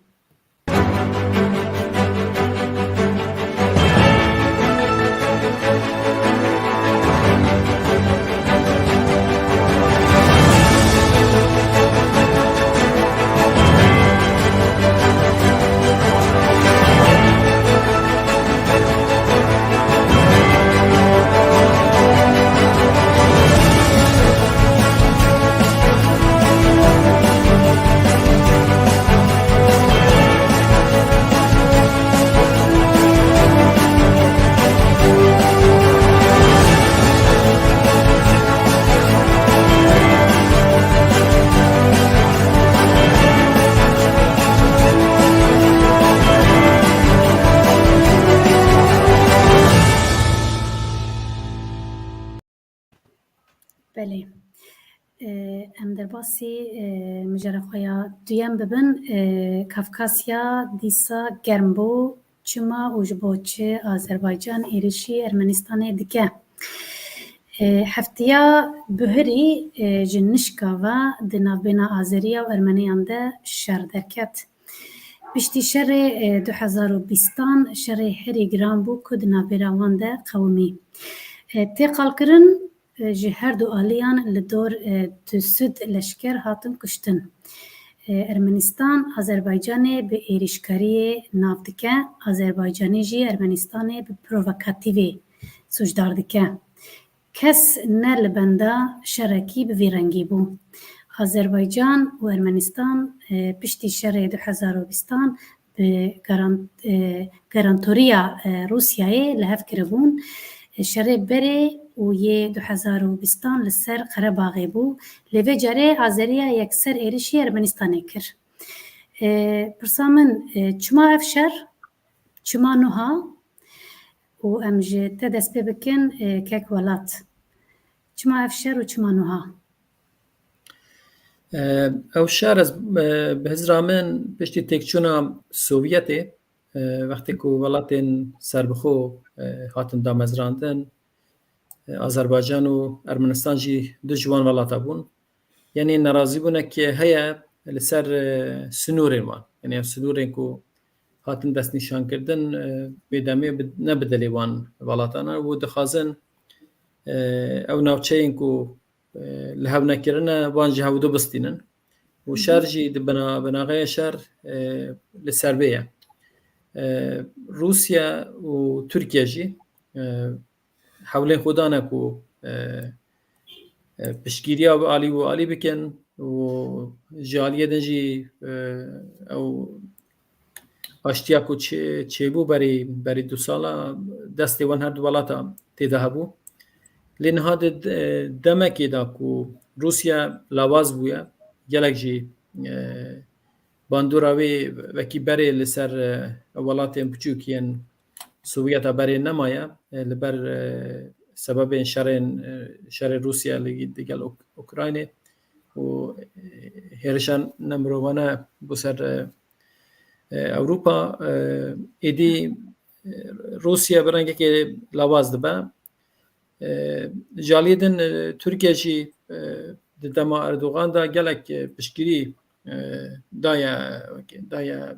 S2: بله ام در باسی مجرد خویا دویم ببین کافکاسیا دیسا گرم بو چما اوجبو چه آذربایجان ایرشی ارمنستان دیگه هفتیا بهری جنشکا و دنابینا آذریا و ارمنیان ده شر درکت بشتی شر 2020 شر هری گرام بو که دنابیراوان ده قومی تقال کرن جه هر دو آلیان لدور تسد لشکر هاتن کشتن ارمنستان آذربایجان به ایریشکاری ناف دکه آذربایجانی جی ارمنستان به پرووکاتیوی سوچدار دکه کس نل بنده شرکی به ویرنگی بو آذربایجان و ارمنستان پشتی شر 2020 به گارانتوریا روسیای لحف کربون شر بره و یه 2020 لسر قرباغی بو لیوه جاره آذریا یکسر ایرشی ارمنستانه کر پرسامن چما افشر چما نوها و امجه تدست بکن کک ولات چما افشر و چما نوها
S3: او شهر از بهزرامن پشتی تکچونا سوویتی وقتی که ولاتین سربخو هاتن دامزراندن آذربایجان و ارمنستان جی دو جوان ولاتا بون یعنی ناراضی بونه که هیا لسر سنورین وان یعنی سنورین که هاتن دست نشان کردن بیدامی نبدلی وان ولاتانا و دخوازن او ناوچه این که لحو نکرن وان جهو دو بستینن و شهر جی بناغای شهر لسر بیه روسیا و ترکیه جی حولین خودانه کو پشگیری و عالی بکن و جالیه دنجی او اشتیا کو چه بو بری 2 ساله دست وان هر دولاتا تیده بو لین هاد دمکی دا کو روسیا لاواز بویا گلک جی باندوراوی وکی بری لسر ولاتین بچوکین سوویت بری نمایا لبر سبب شر روسیا لگل اوکراینه و هرشان نمروانه بسر اوروپا ایدی روسیا برنگه که لواز دبا جالیدن ترکیه جی دما اردوغان دا گلک پشگیری دایا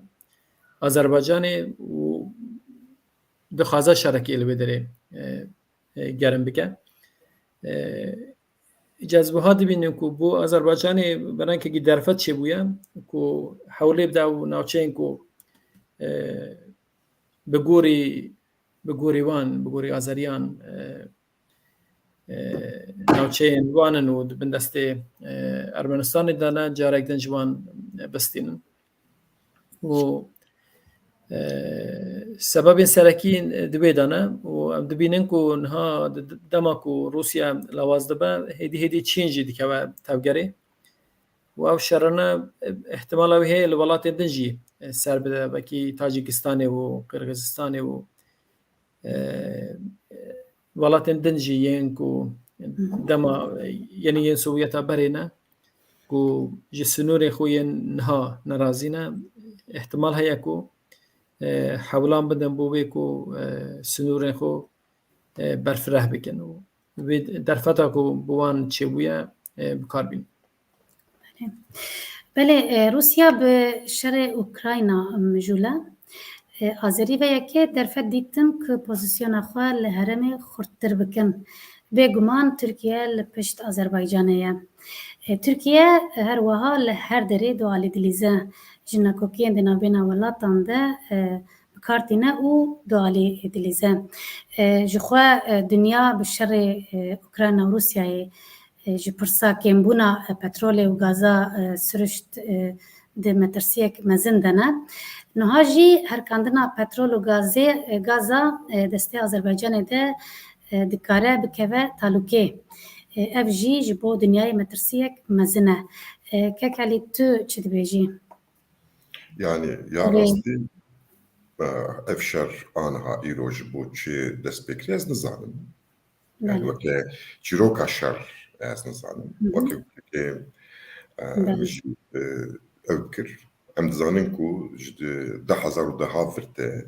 S3: آذربایجانی و دخوازه شرکی الوی داره گرم بکن جذبه ها دبینیم که بو آذربایجانی برای که درفت چه بویا که حوله بده و ناوچه این که بگوری آذریان ناوچه این وانن و بندست ارمنستان دانه جارک دن جوان بستینن و سبب سرکی دوی دانه و dibînin ku niha dema ku Rûsya lawaz dibe hêdî Çîn jî dikeve tevgerê û ev şerine ihtimala wî heye li welatên din jî ser bide wekî Tacikistanê û Qirgizistanê û welatên din jî yên ku dema yenî yên Sovyeta berê ne ku ji sinûrê xwe yên niha nerazî ne ihtimal heye ku hewlan bidin bo wê ku sinûrên xwe berfireh bikin û vê derfeta ku bi wan çêbûye bikar bînin.
S2: Belê Rûsya bi şerê Ukrayna mijûle azerî ve yekê derfet dîtin ku pozisyona xwe li herêmê xurttir bikin. Bêguman Tirkiye li pişt Azerbaycanê ye. Tirkiye her wiha li her derê dualî dilîze ji nekokiyên di navbêna welatan de bikartîne û dualî dilîze. Ji xwe dinya bi şerê Ukrayna û Rûsyayê ji pirsa kêmbûna petrolê û gaza sirişt di metirsiyek mezin de ne. Niha jî herkandina petrol û gaza destê Azerbaycanê de dikare bikeve talûkê. Ev jî ji bo dinyayê metirsiyek mezin e. Kekelî tu çi dibêjî?
S4: Yani ya rastî ev şer aniha îro ji bo çi dest pêkirî ez nizanim. Yani weke çîroka şer ez nizanim. Weke em jî ew bikir. Em dizanin ku ji 2010 virte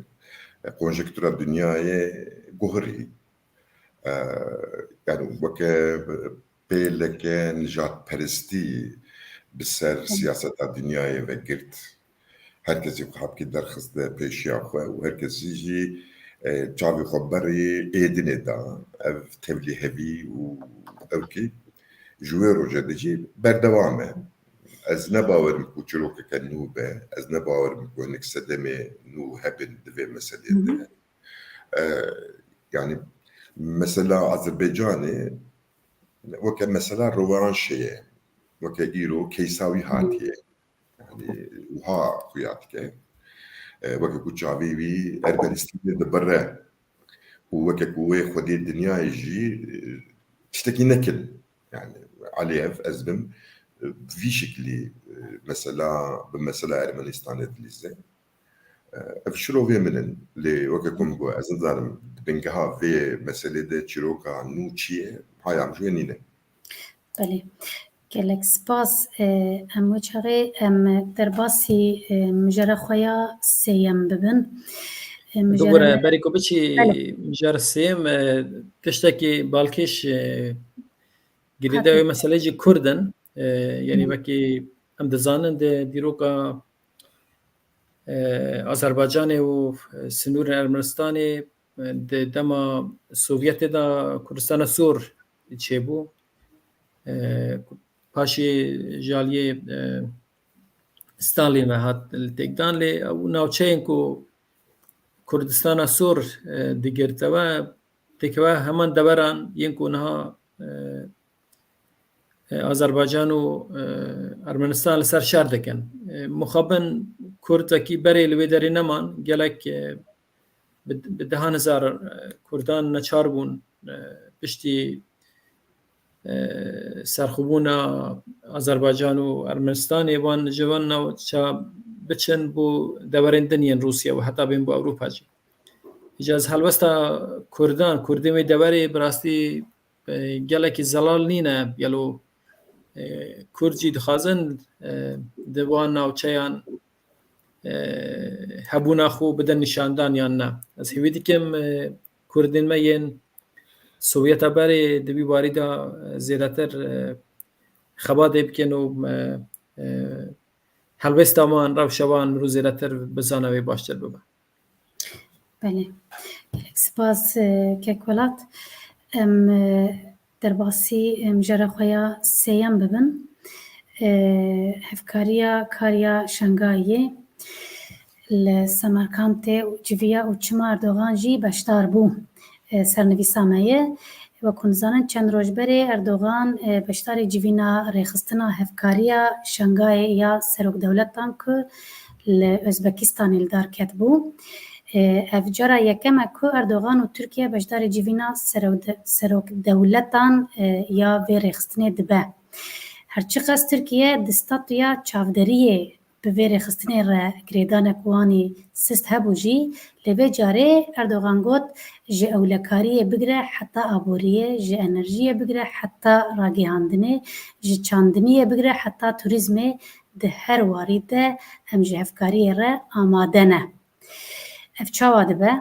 S4: konjektûra dinyayê guhirî. Yani weke pêleke nijadperestî bi ser siyaseta dinyayê vegirt. Herkesî xwe hevkî derxiste pêşiya xwe û herkesî jî çavê xwe berê êdinê da. Ev tevlîhevî û ewkî ji wê rojê de jî berdewam e. Ez nebawerim ku çîrokeke nû be, ez nebawerim ku hinek sedemê nû hebin di vê meselê de. Yani mesela Azerbaycanê weke mesela rovanşê ye. Weke îro keysawî hatiye. Yani wiha xuya dike. Weke ku çavê wî Ermenistanê dibire û weke ku wê xwedê dinyayê jî tiştekî nekin. Yani Aliyev ez bim vî şeklî mesela bi mesela Ermenistanê dilîze. Ev şirovê min in lê weke ku min got ez nizanim bingeha vê meselê de çîroka nû çi ye haya em jî nîne.
S2: Belê. Gelek spas em çaxê em derbasî mijara xwe ya sêyem bibin.
S3: Dogore berê ku biçî mijara sêyem tiştekî balkêş girêde wê meselê jî Kurd in. Yani wekî em dizanin di dîroka Azerbaycanê û sinûrên Ermenistanê di dema Sovyetê da Kurdistana Sor çêbû. Paşê jaliyê Stalin ve hat li têkdan lê ew navçeyên ku Kurdistana Sor digirteve têkeve heman deveran yên ku niha Azerbaycan û Ermenistan li ser şer dikin. Mixabin Kurd wekî berê li wê derê neman gelek bi dehan hezar Kurdan neçar bûn piştî serxwebûna Azerbaycan û Ermenistanê wan ji wan navçe biçin bû deverên din yên Rûsya û heta bên bû Ewropa jî. Îca ez helbesta Kurdan, Kurdên wê deverê bi rastî gelekî zelal nîne gelo Kurd jî dixwazin di wan navçeyan hebûna xwe bidin nîşandan yan ne. Ez hêvî dikim Kurdên me yên Sovyeta berê di vî barî de zêdetir xebadê bikin û helbesta wan rewşa wan mirû zêdetir bizane wê baştir bibe.
S2: Belê. Gelek spas Kekwelat. Em derbasî mijara xwe ya sêyem bibin. Hevkariya kariya Şangayê li Semerkantê û civiya û çima Erdogan jî beşdar bû. Sernivîsa me ye. Wekû nizanin çend roj berê Erdogan beşdarê civîna rêxistina hevkariya Şangayê ya Serokdewletan ku li Özbekistanê li dar ket bû. ev cara yekem ku Erdogan û Tirkiye beşdarê civîna serokdewletan ya vê rêxistinê dibe. Herçi qas Tirkiye di statuya çavderiyê bi vê rêxistinê re girêdanek wanî sist hebû jî, lê vê carê Erdogan got ji ewlekariyê bigire heta aboriyê, ji enerjiyê bigire heta ragîhandinê, ji çandiniyê bigire heta turizmê di her warî de em ji hevkariyê re amade ne. Ev çawa dibe?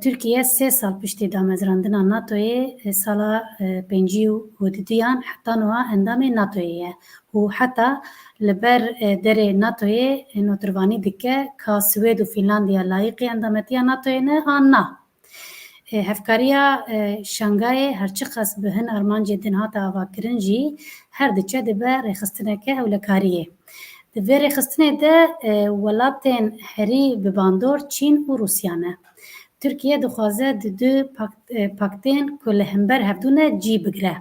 S2: Tirkiye 3 sal piştî damezrandina NATOyê sala 52 heta niha endamê NATOyê ye û heta li ber derê NATOyê notirvanî dike ka Swêd û Fînlandiya layıqî endametiya NATOyê ne an na. Hevkariya Şangayê herçi qas bi hin armancê din hata avakirin jî her diçe dibe rêxistineke ewlekariyê. Di vê rêxistinê de welatên herî bi bandor Çîn û Rûsya ne. Tirkiye dixwaze di du paktên ku li hember hevdûne cî bigire.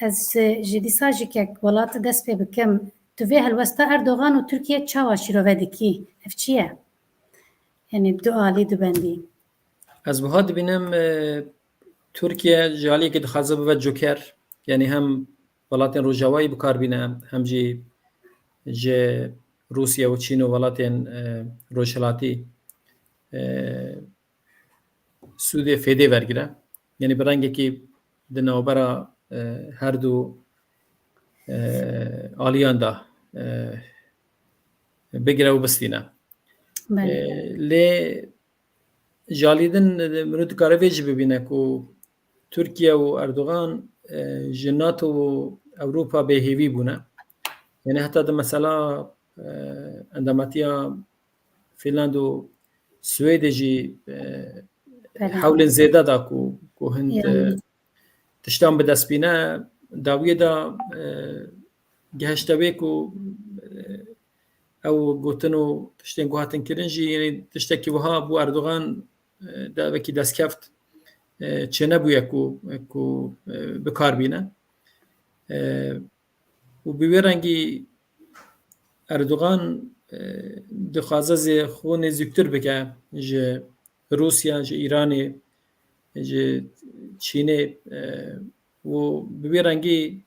S2: Ez ji dîsa ji kek welatê dest pê bikim, tu vê helwesta Erdogan û Tirkiye çawa şîrove dikî? Ev çi ye? Yani du alî du bendî.
S3: Ez buha dibînim Tirkiye ji aliyekê dixwaze bibe joker, yani hem welatên Rojavayê bikarbîne, hem jî ji Rûsya û Çîn û welatên rojhilatî Sûdê fêdê vergire. Yani bi rengekî di navbera her du aliyan da bigire û bistîne. Lê ji alî din min dikare vê jî bibîne ku Tirkiye û Erdogan ji NATO û Ewropa bêhêvî bûne. Yani heta di mesela endametiya Fînland û Swêdê jî hewlên zêde da ku hin tiştan bi dest bîne, dawiyê da gihişte wê ku ew gotin û tiştên ku hatin kirin jî yani tiştekî wiha bû Erdogan devekî destkeft çê nebûye ku bikarbîne. û bi wê rengî Erdogan dixwaze xwe nêzîktir bike ji Rûsya, ji Îranê, ji Çînê û bi wê rengî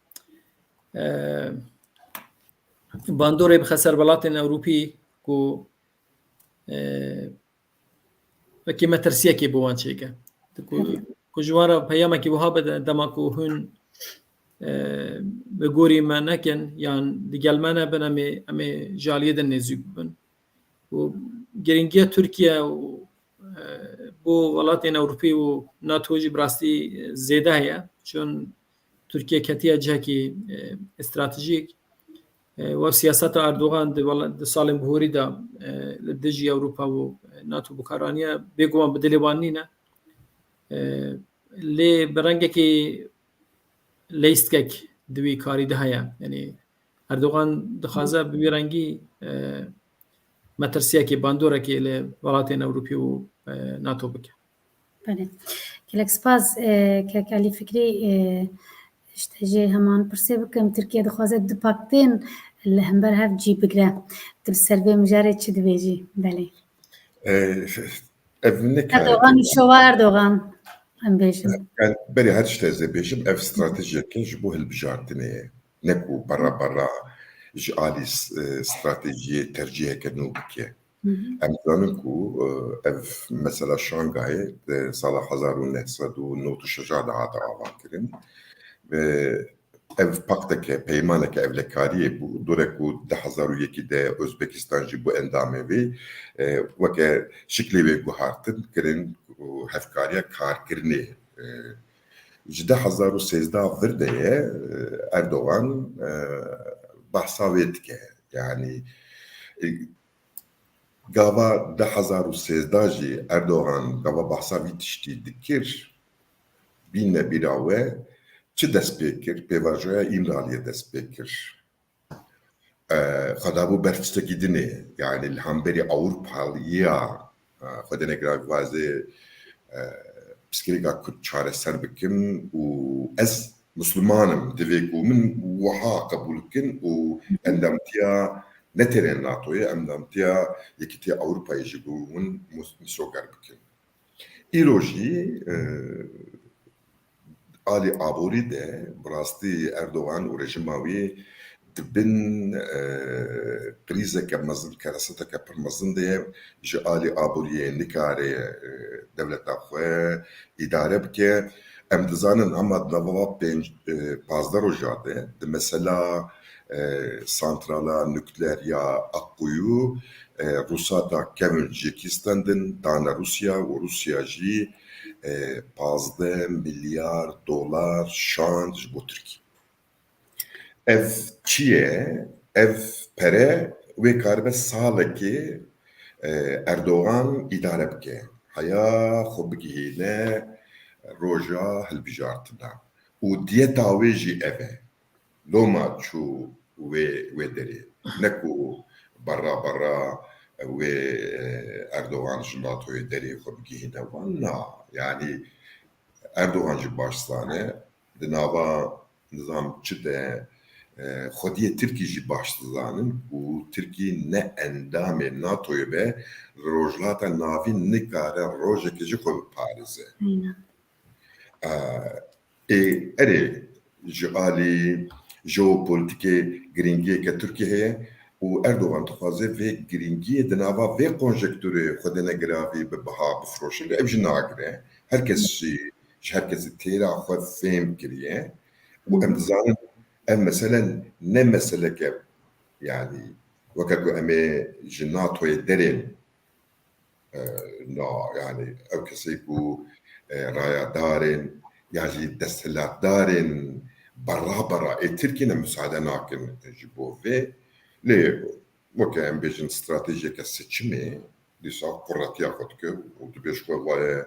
S3: bandorê bixe ser welatên Ewropî ku wekî metirsiyekê bi wan çêke. Ku ji wan re peyamekî wiha bide dema ku hûn bi gorî me nekin yan digel me nebin em ê ji aliyê de nêzik bibin. û girîngiya Tirkiye û bo welatên Ewropî û NATO jî bi rastî zêde heye. Çün Tirkiye ketiye cihekî stratejîk. Wev siyaseta Erdogan di salên bihûrî de li dijî Ewropa û NATO bikaraniye bêguman bi dilê wan nîne. Lê bi rengekî lêstkek di wî karî de heye. Yani Erdogan dixwaze bi wî rengî metirsiyekê bandorekê li welatên Ewropî û NATO bike.
S2: Gelek spas kek Elî Fikrî işte jê heman pirsê bikim Tirkiye dixwaze du paktên li hember hev cî bigire. Tu li ser vê mijarê çi dibêjî? Belê.
S4: Ev neke
S2: Erdogan û şova Erdogan em bêjin.
S4: berê her tiştê ez ê bêjim ev stratejiyeke ji bo hilbijartinê ye. Ne ku bara ji alî stratejiyê terciheke nû bike. Em zanin ku ev mesela Şangayê di sala 1996 da hata avakirin ve ev pakteke peymaneke evlekariyê bû dorek ku 2001 de Özbekistan jî bu endamê wê weke şiklê wê guhartin kirin û hevkariya karkirinê. Ji 2013 vir de ye Erdogan behsa wê dike. Yani gava 2013 jî Erdogan gava behsa wî tiştî dikir bîne bîra we çi dest pê kir? Pêvajoya İmraliyê dest pê kir. Xeda bû berfistekî dinê yani li hemberî Ewropaliya xwedê negira vazê pirsgirêka Kurd çareser bikim û ez Müslümanim divê ku min wiha qebûl bikin û endamtiya نترين ناتوية أم دامتيا يكتي أوروبا يجيبون مسوكر بكين إيروجي آلی آبوری ده براستی اردوغان و رژیماوی دبن قریزه که مزن کرسته که پر مزن ده جه آلی آبوریه نکاره دولت خواه اداره بکه ام دزانن اما دلوا پازده رو جاده ده مثلا سانترالا نükleer ya akkuyu Rusya da kevin Jekistandın dana Rusya ve Rusya ji 15 milyar dolar şanj bu Türkiye. Ev çiye, ev pere ve karbe sağlaki Erdoğan idare bike. Haya xubgihine roja helbijartına. U diye taveji eve. Loma çu ve deri. Neku barra ve Erdoğan jindatoyu deri xubgihine. Valla yani Erdoğancı başsane dinava nizam çide خودی ترکی جی başsızanın bu Türkiye ne endamı NATO'yu be rojlata navi nikare rojeki ji xwe Paris'e. Eri ji alî jeopolitikê giringiyê ke Türkiye heye û Erdoğan dixwaze vê giringiyê di nava vê konjektûrê xwe de negiravî bi biha bifroşin ev jî nagire. Herkes ji herkesî têra xwe fêm kiriye û em dizanin ev mesela ne mesele ki yani vakaku eme ji NATO'ya derin yani ev kesi bu raya darin yani destelat darin barra Türkiye'ne müsaade nakin ji bu ve le vaka em bejin stratejik seçimi disa kuratiya xotke u de beş xwe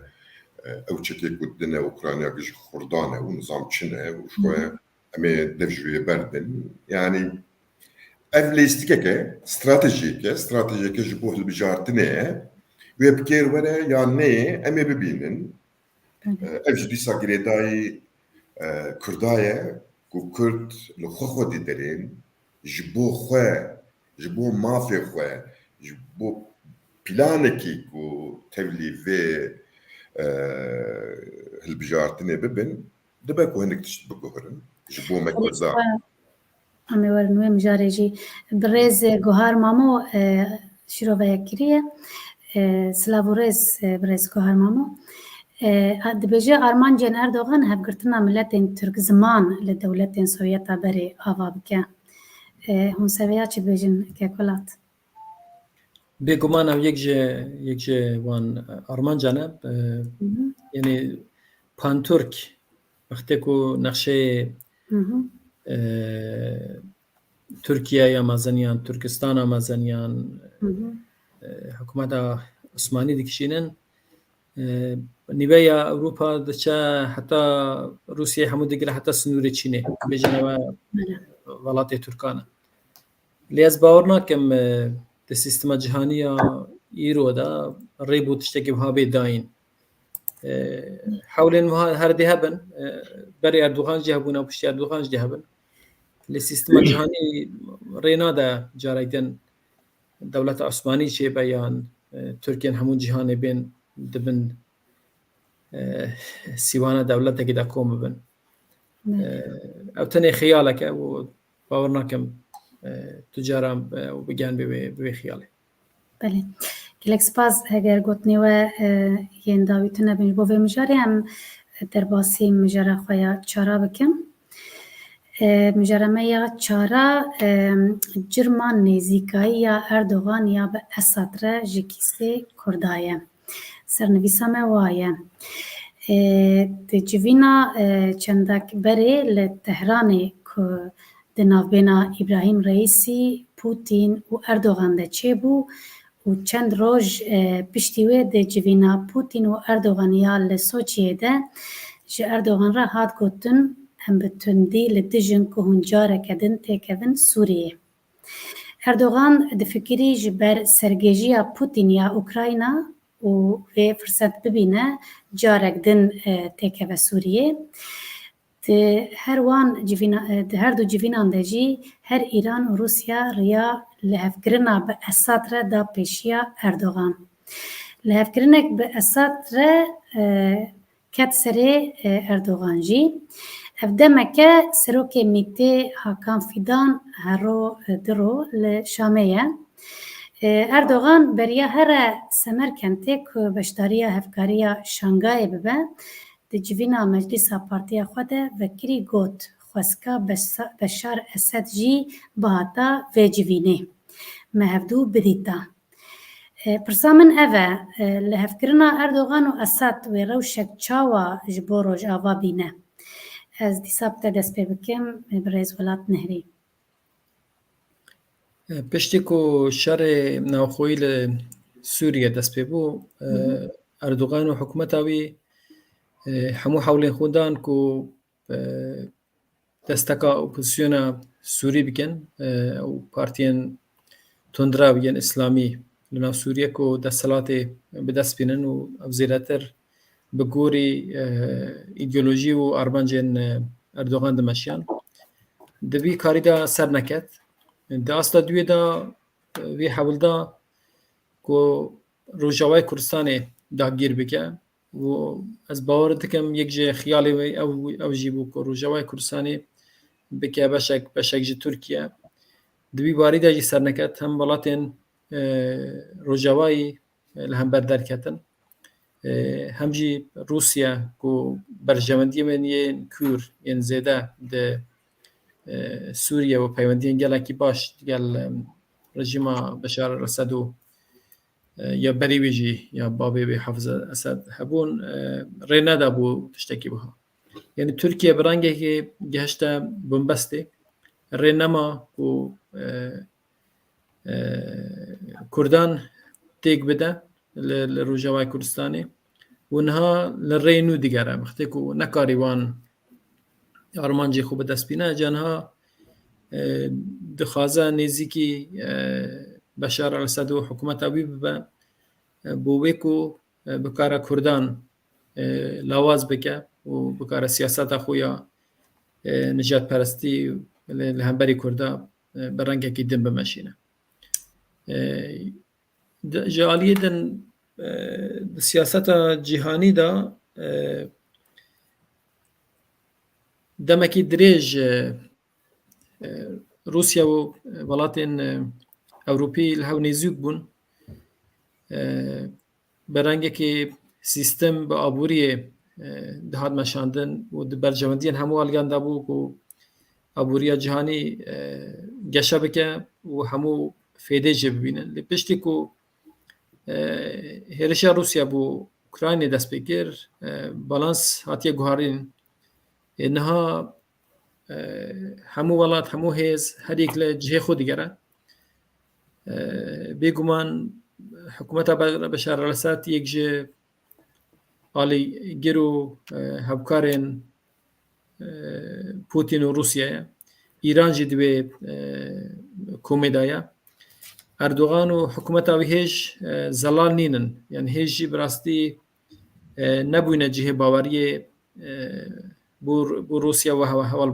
S4: ev çekek dine Ukrayna ji Xordane û nizam Çin'e û xwe Eme devjüye berdin. Yani evlistike stratejike ji bu hilbijartine ve bker vere ya ne eme bibinin ev ji dîsa girêdayî Kurdaye ku Kurd li xwe xwe dîderin ji bo xwe ji bo mafê xwe ji bo planekî ku tevlî vê hilbijartinê bibin dibe ku hinek tişt biguhirin جبو مكوزا
S2: أمي ورنوي مجارجي برز جوهر مامو شروع كريه سلاورز برز جوهر مامو دبجة أرمانجان أردوغان هبقرتنا ملتين ترك زمان لدولتين سوفيتا بري آوا بكا هون سويا چه بجن كاكولات
S3: بگمان او یک جه وان آرمانجانه یعنی پانتورک وقتی که نقشه Türkiye ya mazaniyan, Türkistan ya mazaniyan, hükümet Osmanlı dikişinin niveya Avrupa dışı hatta Rusya hamu digre hatta sınırı Çin'e bejene velatê Türkanı. Lez bawer nakim de sistema cihaniya îro da rêbû tiştekî wiha bê dayîn. حولên her dê hebin berê Erdoğan jî hebûne piştî Erdoğan jî hebin li sistema cîhanî rê nade carek din dewleta Osmanî çêbe yan Tirkiyên hemû cîhanê bên dibin sîwana dewletekî de kom bibin ew tenê xiyalek e û bawer nakim tu caran bigiyan bê wê xiyalê.
S2: بله گلک سپاس اگر گوتنی و ین داویتونه بینج بو مجاری هم در باسی مجاره خویا چارا بکم مجاره میا چارا جرمان نزیکایی یا اردوغان یا به اساتره جکیسه کردایه سرنویسا موایه جوینا چندک بری لتهرانی که دنابینا ابراهیم رئیسی پوتین و اردوغان ده چه بو و چند روز پشتیوه ده جوینا پوتین و اردوغان یا لسوچیه ده جه اردوغان را هات گوتن هم بتوندی لدجن که هنجاره کدن تکوین سوریه. اردوغان ده فکری جبر سرگیجی پوتین یا اوکراینا و فرصت ببینه جارک دن تکوه سوریه. ده هر دو جوینان ده جی هر ایران و روسیا ریا لهفگرنا به اساد را دا پیشیا اردوغان. لهفگرنک به اساد را کت سری اردوغان جی. افدمکه سروک میته حاکم فیدان هرو درو لشامیه. اردوغان بریا هر سمرکنته که بشداریا هفکاریا شانگای ببه د جوینا مجلس پارتیا خود وکری گوت خواسکا بشار اسد جی باتا و جوینه مهفدو بدیتا. پرسامن اوه لهفکرنا اردوغان و اسد و روشک چاوا جبو روش آوا بینه. از دیساب تا دست پی بکم برایز ولات نهری.
S3: پشتی که شر ناوخویی لسوریه دست پی بو اردوغان و حکومت آوی همو حولین خودان که دستکا اپوزیسیونا سوری بکن او پارتین تندرا بگن اسلامی لناو سوریه که دستالات به دست بینن و افزیراتر بگوری ایدئولوژی و ارمانجین اردوغان دمشیان دبی کاری دا سر نکد دا اصلا دوی دا وی حول دا که روجاوای کردستان داگیر بکه و از باور دکم یک جه خیالی او جیبو که روجاوای کردستانی بکه بشک جه ترکیه دوی باری دا جی سر نکد هم بلاتین روجاوای لهم بردار کتن هم جی روسیا که برجامندی من یه کور یه زیده ده سوریه و پیوندی گلکی باش گل رژیم بشار الاسد یا بریویجی یا بابی به حافظ اسد هبون رینا دا بو تشتکی بها یعنی ترکیه برانگه که گهشتا بنبسته رینما و کردان تیک بده لروجاوای کردستانی و انها لرینو دیگره مختی که نکاری وان آرمانجی خوب دست بینه جانها دخوازه نیزیکی بشار الاسد و حکومت آبی بوی که بکار کردان لاواز بکه و بکار سیاست خویا نجات پرستی لهمبری کرده برنگه که دن بمشینه جالیه دن سیاست جهانی دا دمکی دریج روسیا و ولاتین اوروپی لهو نیزوک بون برنگه که سیستم با آبوری دهات مشاندن و برجامندین همو آلگان دابو که آبوریا جهانی گشه بکه و همو فیده جه ببینن لپشتی که هرشا روسیا بو اوکراین دست بگیر بالانس هاتیه گوهارین انها همو ولات همو هیز هر یک لجه خود دیگره بگومان حکومت بشار الاسد یک جه آلی گرو هبکارین پوتین و روسیه ایران جی دوی کومیدایا اردوغان و حکومت آوی هیچ زلال نینن یعنی هیچ جی براستی نبوینه جه باوری بو روسیا و حوال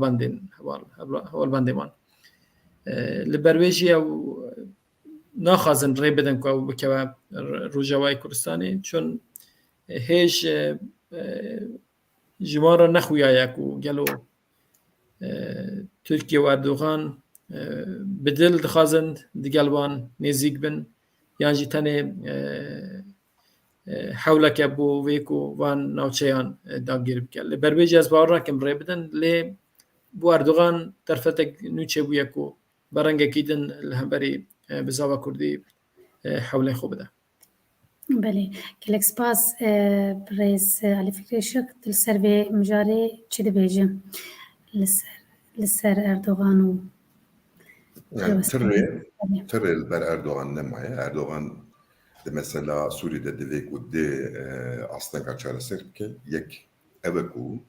S3: بندمان لبرویجی او ناخازن ری بدن که بکه روجاوای کردستانی چون هیچ جمارا نخویایا که گلو ترکیه و اردوغان بدل دخازند دیگلوان نزیک بن یعنی جی تنه حوله که بو ویکو وان ناوچهان داگیر بکن لبربیجی از باور نکم ری بدن لی بو اردوغان طرفتک نوچه بویا که برنگه کیدن لهمبری بزاوه کردی حوله خوب ده
S2: بله کلک سپاس برایز علی فکری شک لسر به مجاره چی ده بیجم لسر اردوغان و
S4: yani tırı ber Erdoğan nemaya Erdoğan de mesela Suriye'de devek u de aslan kaçarı serke yek eveku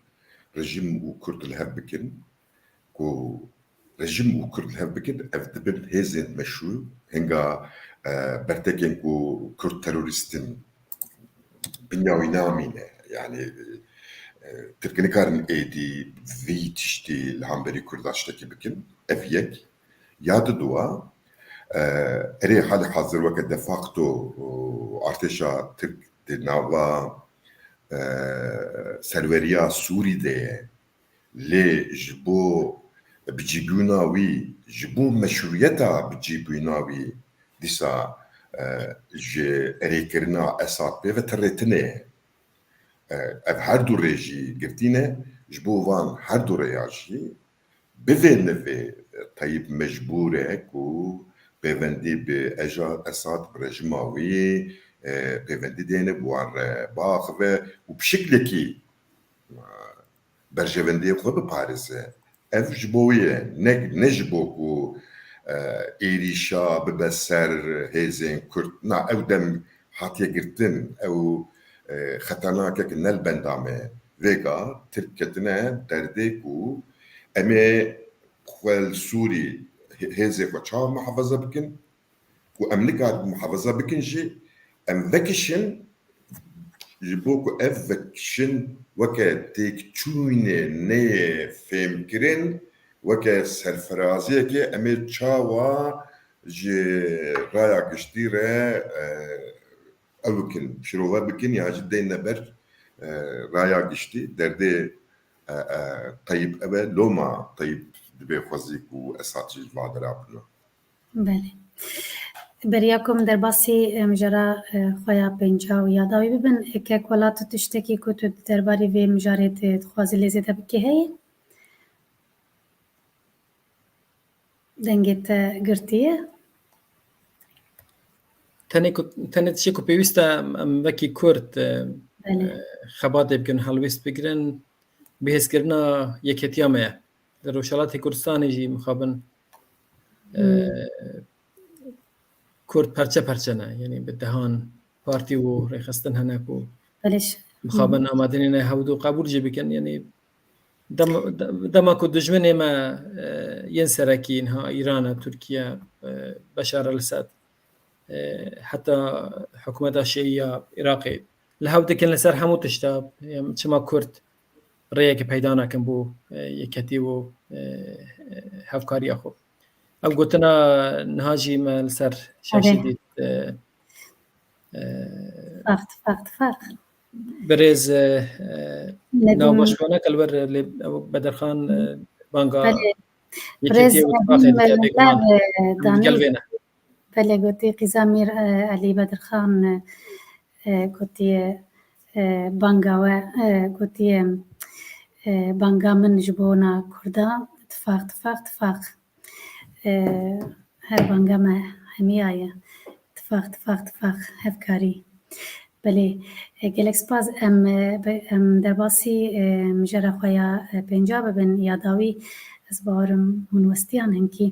S4: rejim u Kürt lehbikin ku rejim u Kürt lehbikin evdebin hezin meşru henga berteken ku Kürt teröristin binyavi namine yani Türkiye'nin karın edi ve tişti lehamberi Kürdaştaki bikin ev yek Yadı dua eri hali hazır vakit de facto arteşa Türk de nava serveriya Suriye'de le jibo bicibuna wî ji bo meşruiyeta bicibuna wî dîsa ji erêkirina Esad pê ve terêtinê ev her du rê jî girtîne ji bo van her du rêya jî bi vê nivê Tayyip mecbûr e ku pêwendî bi Esad bi rejima wî pêwendî dêne bi wan re biaxive û bi şiklekî berjevendiyê xwe biparêze. Ev ji bo wî ye, ne ji bo ku êrîşa bibe ser hêzên Kurd. Na ew dem hatiye girtin, ew xeternakeek nel benda me. Vêga Tirk ketine derdê ku em ê xwe li Sûrî hêzê xwe çawa muhefaza bikin û em nikarin muhefaza bikin jî em vekişin ji bo ku ev vekişin weke têkçûnê neyê fêmkirin weke serfiraziyekê em ê çawa ji raya giştî re ew bikin, şirove bikin ya jî deyne ber raya giştî derdê Tayyip ev e loma Tayyip dibe xwezî ku Esad jî vadera bino.
S2: بله بریاکم در باسی مجرا خویا پنجا و یاداوی ببین که کولات تشتکی که تو درباره وی مجارت خوازی لیزیده بکی هی دنگت گرتیه
S3: تنه تشی کو پێویستە ئەم وەکی کورد
S2: بله
S3: خەباتێ بکەن هەڵویست بگرن بەهێزکردنا یەکێتیا مەیە لە ڕۆژهەڵاتی کوردستانیژی مخابن کورد پەرچە پەرچەنە یعنی بەدەهان پارتی و ڕێخستن هەنەک و
S2: بلش
S3: مخابن ئامادەنێنە هەود و قابولجێ بکەن یعنی دەما کو دژمنێمە یەن سەرەکی ئینها ئیرانە تورکیا بەشار ئەلسەد حتى حكومة الشيعية عراقي لهاو دكن لسر همو تشتا چما كرد ريك پیدانا كن بو يكتي و هفكاري اخو او قلتنا نهاجي ما لسر شاشدي
S2: فرق
S3: بريز ناو باشوانا كالور بدرخان بانقا يكتي و تفاقي دي
S2: بله گوتی قیزا میر علی بدرخان گوتی بانگا و گوتی بانگا من جبونا کردا اتفاق هر بانگا ما همیایه اتفاق هفکاری بله گلک سپاس ام در باسی مجرا خویا پنجاب بن یاداوی از بارم هنوستیان هنکی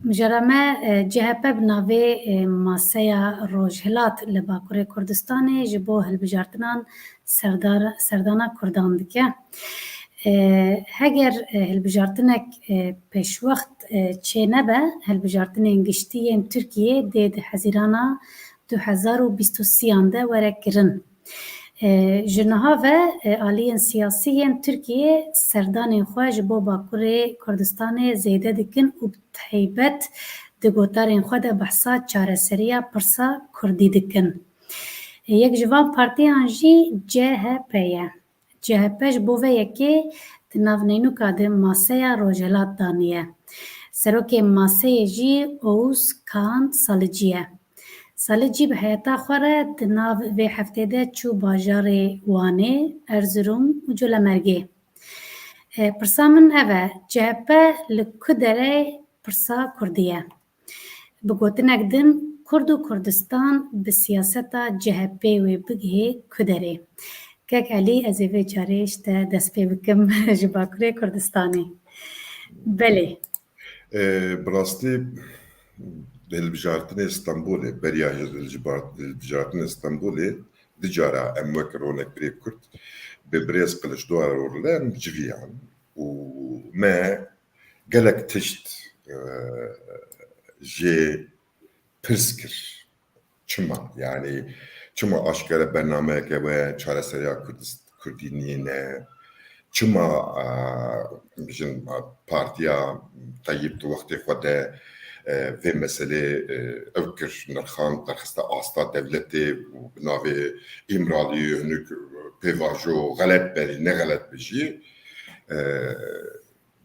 S2: مجرمه جهپ بناوی ماسیا روجهلات لباکوری کردستان جبو هلبجارتنان سردانا کردان دکه هگر هلبجارتنک پیش وقت چه نبه هلبجارتنین گشتیین ترکیه دید حزیرانا 2023 ده ورکرن جنها و آلیین سیاسیین ترکیه سردان خواج بو باکوری کردستان زیده دکن و بتحیبت دگوتارین خود بحثا چارسریا پرسا کردی دکن یک جوان پارتی آنجی جهپش بو و یکی تناونینو کاده ماسیا روجهلات دانیه سروک ماسه جی اوز کان سالجیه سالجی به حیاتا خوره دناو و هفته ده چو باجار وانه ارزروم و جلمرگه پرسا من اوه جهپه لکدره پرسا کردیه بگوتنک دن کرد و کردستان به سیاستا جهپه و بگه کدره که علی از اوه جارش ده دست پی بکم جباکره کردستانی بله
S4: براستی هلبجارتن İstanbul'e beriya hلبجارتن İstanbul'e dicara emwek ronek bire Kürt be brez qilish duar orlan civiyan u me gelek tişt je pirskir çima yani çima aşkara bernameke ve çareseriya Kürdinliğine çima bijin partiya Tayyip tu vakti xwede vê meselê ew kir nirxan derxista asta devletê û bi navê îmraliyê hinek pêvajo xelet berî ne xelet bijî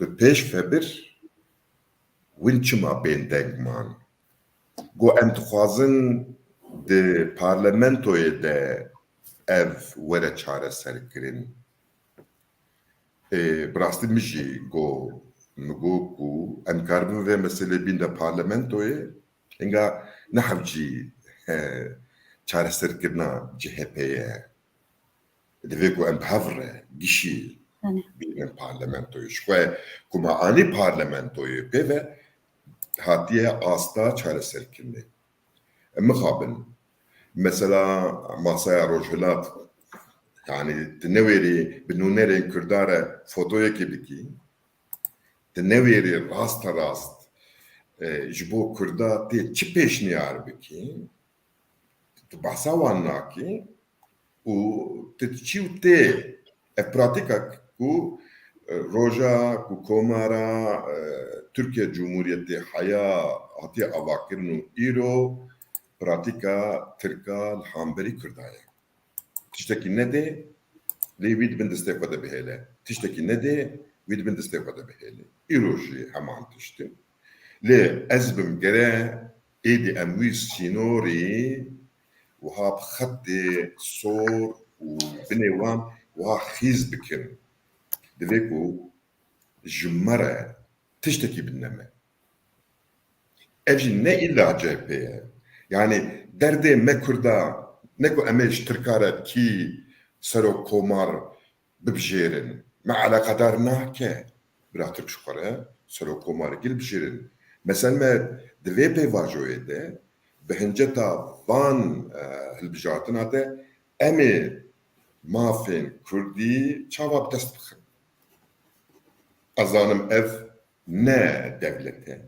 S4: bi pêş vebir win çima bên dengman got em dixwazin di parlamentoyê de ev were çareserkirin bi rastî min jî got ku em karibin vê meselê bîn de parlamentoyê hinga nehewcî çareserkirina CHP'ye divê ku em bi hev re gişî bînin parlamentoyê ji xwe ku me anî parlamentoyê pêve hatiye asta çareserkirinê em mixabin mesela masaya Rojhilat yani di newêrê bi nûnerên Kurdar re fotoyekê bikî di newêrê rasta rast ji bo Kurda tê çi pêşniyar bikî tu behsa wan nakî û tu çî û tê ev pratika ku roja ku komara Türkiye Cumhuriyeti haya hatiye avakirin û îro pratika Tirka li hamberî Kurdaye tiştekî nedê lê wî dibin destê xwe de bihêle tiştekî nedê wî dibin destê xwe de bihêle îro jî heman tiştin lê ez bim gere êdî em wî sînorê wiha bi xetê sor û binê wan wiha xîz bikin divê ku ji me re tiştekî bineme ev jî ne illa CHP ye yani derdê me Kurda ne ku em ê ji Tirka re kî serok komar bibijêrin me eleqedar nake bira Tirk ji xwe re serok komarê gil bijêrin mesela me di vê pêvajoyê de bi hinceta van hilbijartina de em ê mafên Kurdî çawa bi dest bixin ez zanim ev ne devlete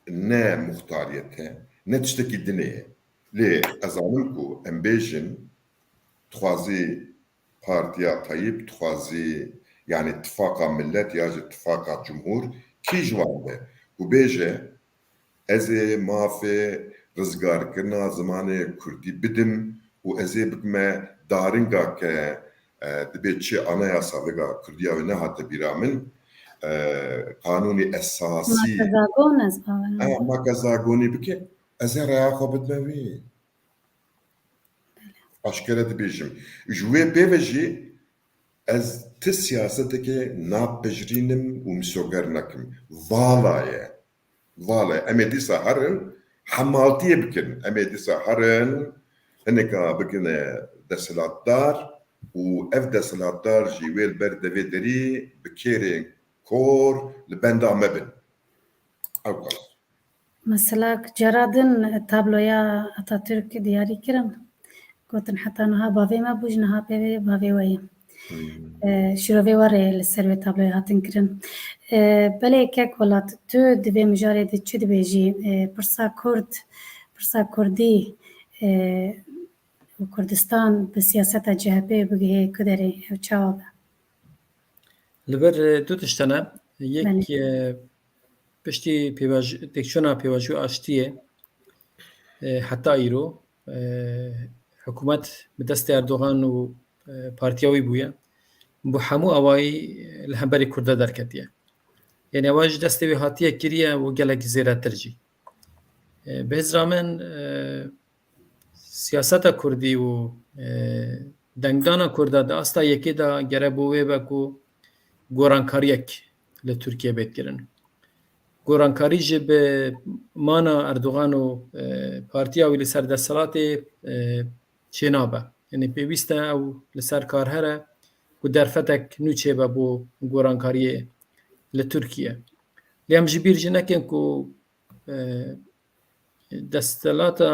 S4: ne muxtariyete ne tiştekî dinê ye lê ez zanim ku em bêjin dixwazî partiya Tayyip dixwazî yani ittifaka millet ya jî ittifaka cumhur kî ji wan be ku bêje ez ê mafê rizgarkirina zimanê Kurdî bidim û ez ê bikime daringa ke dibe çi anayasa vega Kurdiya ve ne hate bîra min kanûnî esasî makazagonî bike ez ê reya xwe bidime wî aşkere dibêjim ji wê pêve jî ez ti siyasetekê napejirînim û misoger nekim vala ye em ê dîsa herin hemaltiyê bikin em ê dîsa herin hineka bikine desthilatdar û ev desthilatdar jî wê li ber devê derî bi kêrên kor li benda me bin ew qas
S2: Mesela caradın tabloya Atatürk diyarî kirin gotin heta niha bavê me bû ji niha pêvê bavê we ye şîrovê were li ser vê tabloya hatin kirin belê kek welat tu di vê mijarê de çi dibêjî pirsa Kurdî û Kurdistan bi siyaseta CHP bigihê ku derê ew çawa be
S3: li ber du tişt hene yek piştî tekçûna pêvajoya aştiyê heta îro hikûmet bi destê Erdogan û partiya wî bûye bu hemû awayî li hemberî Kurda derketiye yani ewa ji destê wê hatiye kiriye û gelek zêdetir jî bi hêzra min siyaseta Kurdî û dengdana Kurda di asta yekê de gere bo wê be ku gorankariyek li Tirkiye bêdkirin gorankarî jî bi mana Erdogan û partiya wî li ser desthilatê çênabe yani pêwîst e ew li ser kar here ku derfetek nû çêbe bo gorankariyê li Tirkiye lê em ji bîr jî nekin ku desthilata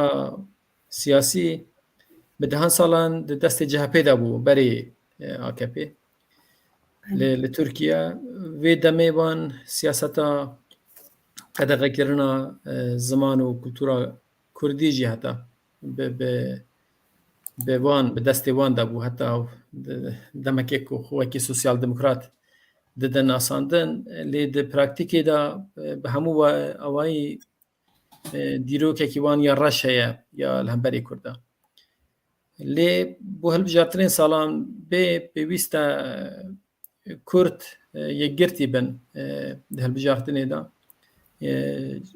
S3: siyasî bi dehan salan di destê CHP de bû berê AKP li Tirkiye vê demê wan siyaseta qedexekirina ziman û kultura Kurdî jî heta bi wan bi destê wan de bû heta demekê ku wekî sosyal demokrat didin asandin lê di praktikê de bi hemû awayî dîrokekî wan ya reş heye ya li hemberî Kurd e. Lê bo hilbijartinên salan bê pêwîst e Kurd yekgirtî bin di hilbijartinê de.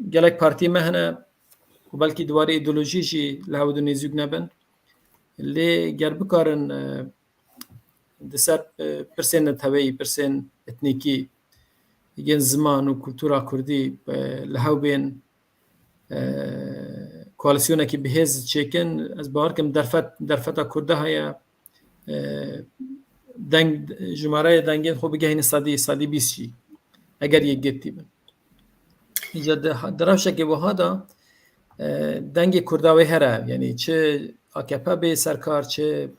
S3: Gelek partî me hene û belkî diwarê îdeolojî jî li hew de nêzûk nebin. Lê ger bikarin di ser pirsên neteweyî, pirsên etnîkî yên ziman û kultûra Kurdî li hew bên koalisyonekî bihêz çêkin, ez bawer dikim derfeta Kurda heye deng jimareya dengên xwe bigihîne sedî bîst jî eger yekgirtî bin. Îca di rewşekê wiha de dengê Kurda wê here, yanî çi AKP bê serkar çi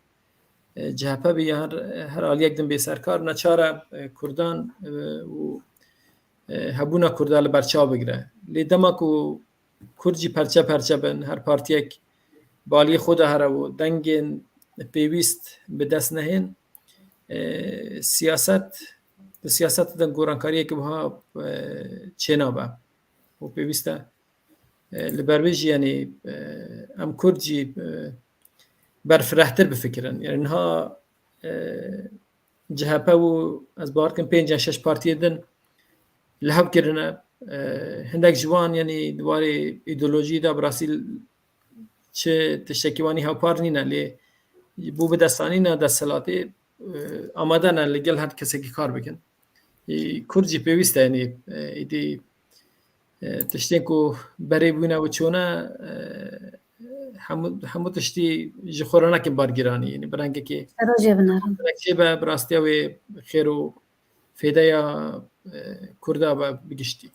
S3: CHP bê her aliyek din bê serkar neçare Kurdan û hebûna Kurda li ber çav bigire. Lê dema ku Kurd jî perçe bin, her partiyek bi aliyê xwe de here û dengên pêwîst bi dest nehên siyaset de gorankariyekî wiha çênabe û pêwîst e li ber wê jî yanî em Kurd jî berfirehtir bifikirin. Yani niha CHP û ez bawer dikim 5-6 partiyê din li hev kirine hindek ji wan yanî diwarê îdeolojî de bi rastî çi tiştekî wanî hewpar nîne lê bû bi destanîna desthilatê amade ne li gel her kesekî kar bikin. Kurd jî pêwîst e yanî êdî tiştên ku berê bûne û çûne hemû tiştî ji xwe re nekin bargîranî yanî bi rengekê
S2: Serojê binarin.
S3: çêbe bi rastiya wê xêr û fêdeya Kurda be bigiştî.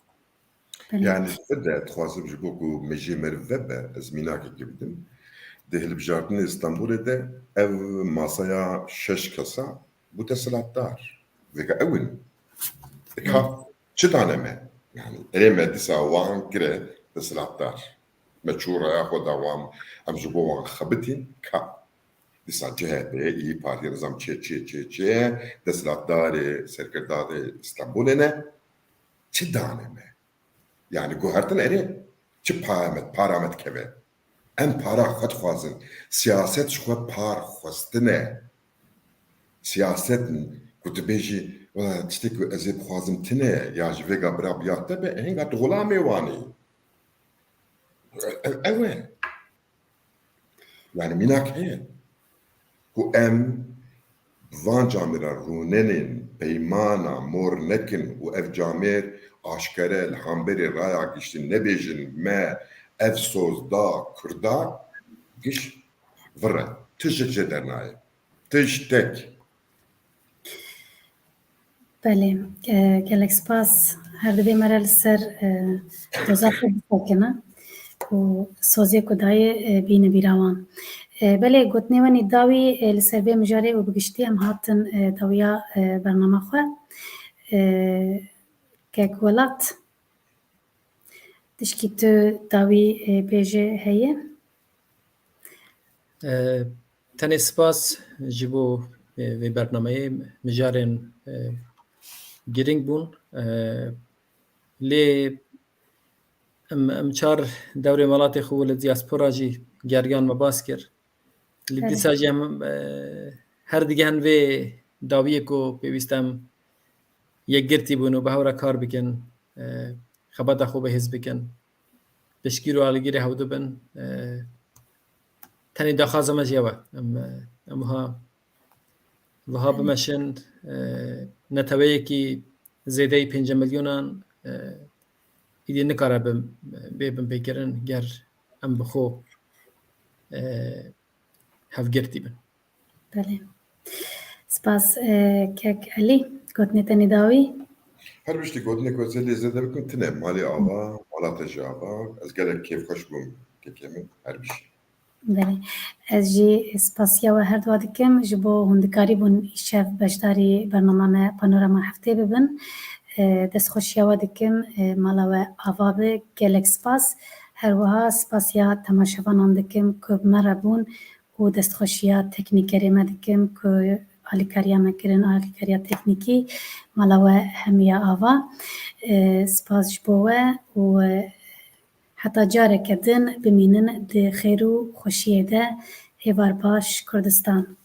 S4: Yani de dixwazim ji bo ku me jê meriv vebe ez mînakekê bidim di hilbijartinê İstanbulê de ev masaya 6 kesa bû desthilatdar. Vêga ew in. Ka çi tane me? Yani erê me dîsa wan kire desthilatdar. Me çûraya xwe da wan em ji bo wan xebitîn ka. Dîsa CHP, İYİ Parti Nizam çê desthilatdarê serkirdadê İstanbulê ne? Çi dane me? Yani guhertin erê çi paramet keve. Em para xwe dixwazin. Siyaset ji xwe par xwestine. Siyasetin ku tu bêjî tiştek ku ez ê bixwazim tune ya ji vêga birabiya te be hinga tu xulamê wanî. Ew e. Yani mînak heye. Ku em van camêra rûnenên peymana mor nekin û ev camêr aşkere li hemberê raya giştin nebêjin me ev sozda Kurda giş vire. Tişt ji dernaye. Tiştek.
S2: Belê, gelek spas her divê me re li ser dozafê bixwekine û sozê ku dayê bîne bîra wan. Belê gotinê wenî dawî li ser vê mijarê û bi giştî em hatin dawiya bername xwe. Kek welat tişkî tu dawî bêje heye?
S3: Tenê spas ji bo vê bernameyê mijarên giring bûn. Lê em çar dewrê welatê xwe li diaspora jî geriyan me bas kir. Li dîsa jî em her digihin vê dawiyê ku pêwîst em yekgirtî bûn û bi hew re kar bikin, xebata xwe bihêz bikin, piştgîr û alîgirê hew dibin. Tenê daxwaza me jî ew e. Em wiha bimeşin neteweyekî zêdeyî 5 milyonan êdî nikare bê bin pêkirin ger em bi xwe hevgirtî bin.
S2: Belê. Spas kek Elî, gotinê tenê dawî?
S4: Her piştî gotinê ku ez ê lê zêde bikim tune malê ava, malata jî ava, ez gelek kêfxweş bûm kekê min her bir şey.
S2: Belê. Ez jî spasiya we her dua dikim ji bo hundikarî bûn îşev beşdarî bername me Panorama heftê bibin. Destxweşiya we dikim mala we ava be gelek spas. Her wiha spasiya temaşevanan dikim ku bi me re bûn û destxweşiya teknîkerê me dikim ku alîkariya me kirin, alîkariya teknîkî mala we hemiya ava. Spas ji bo we û heta careke din bimînin di xêr û xweşiyê de. Êvar baş Kurdistan.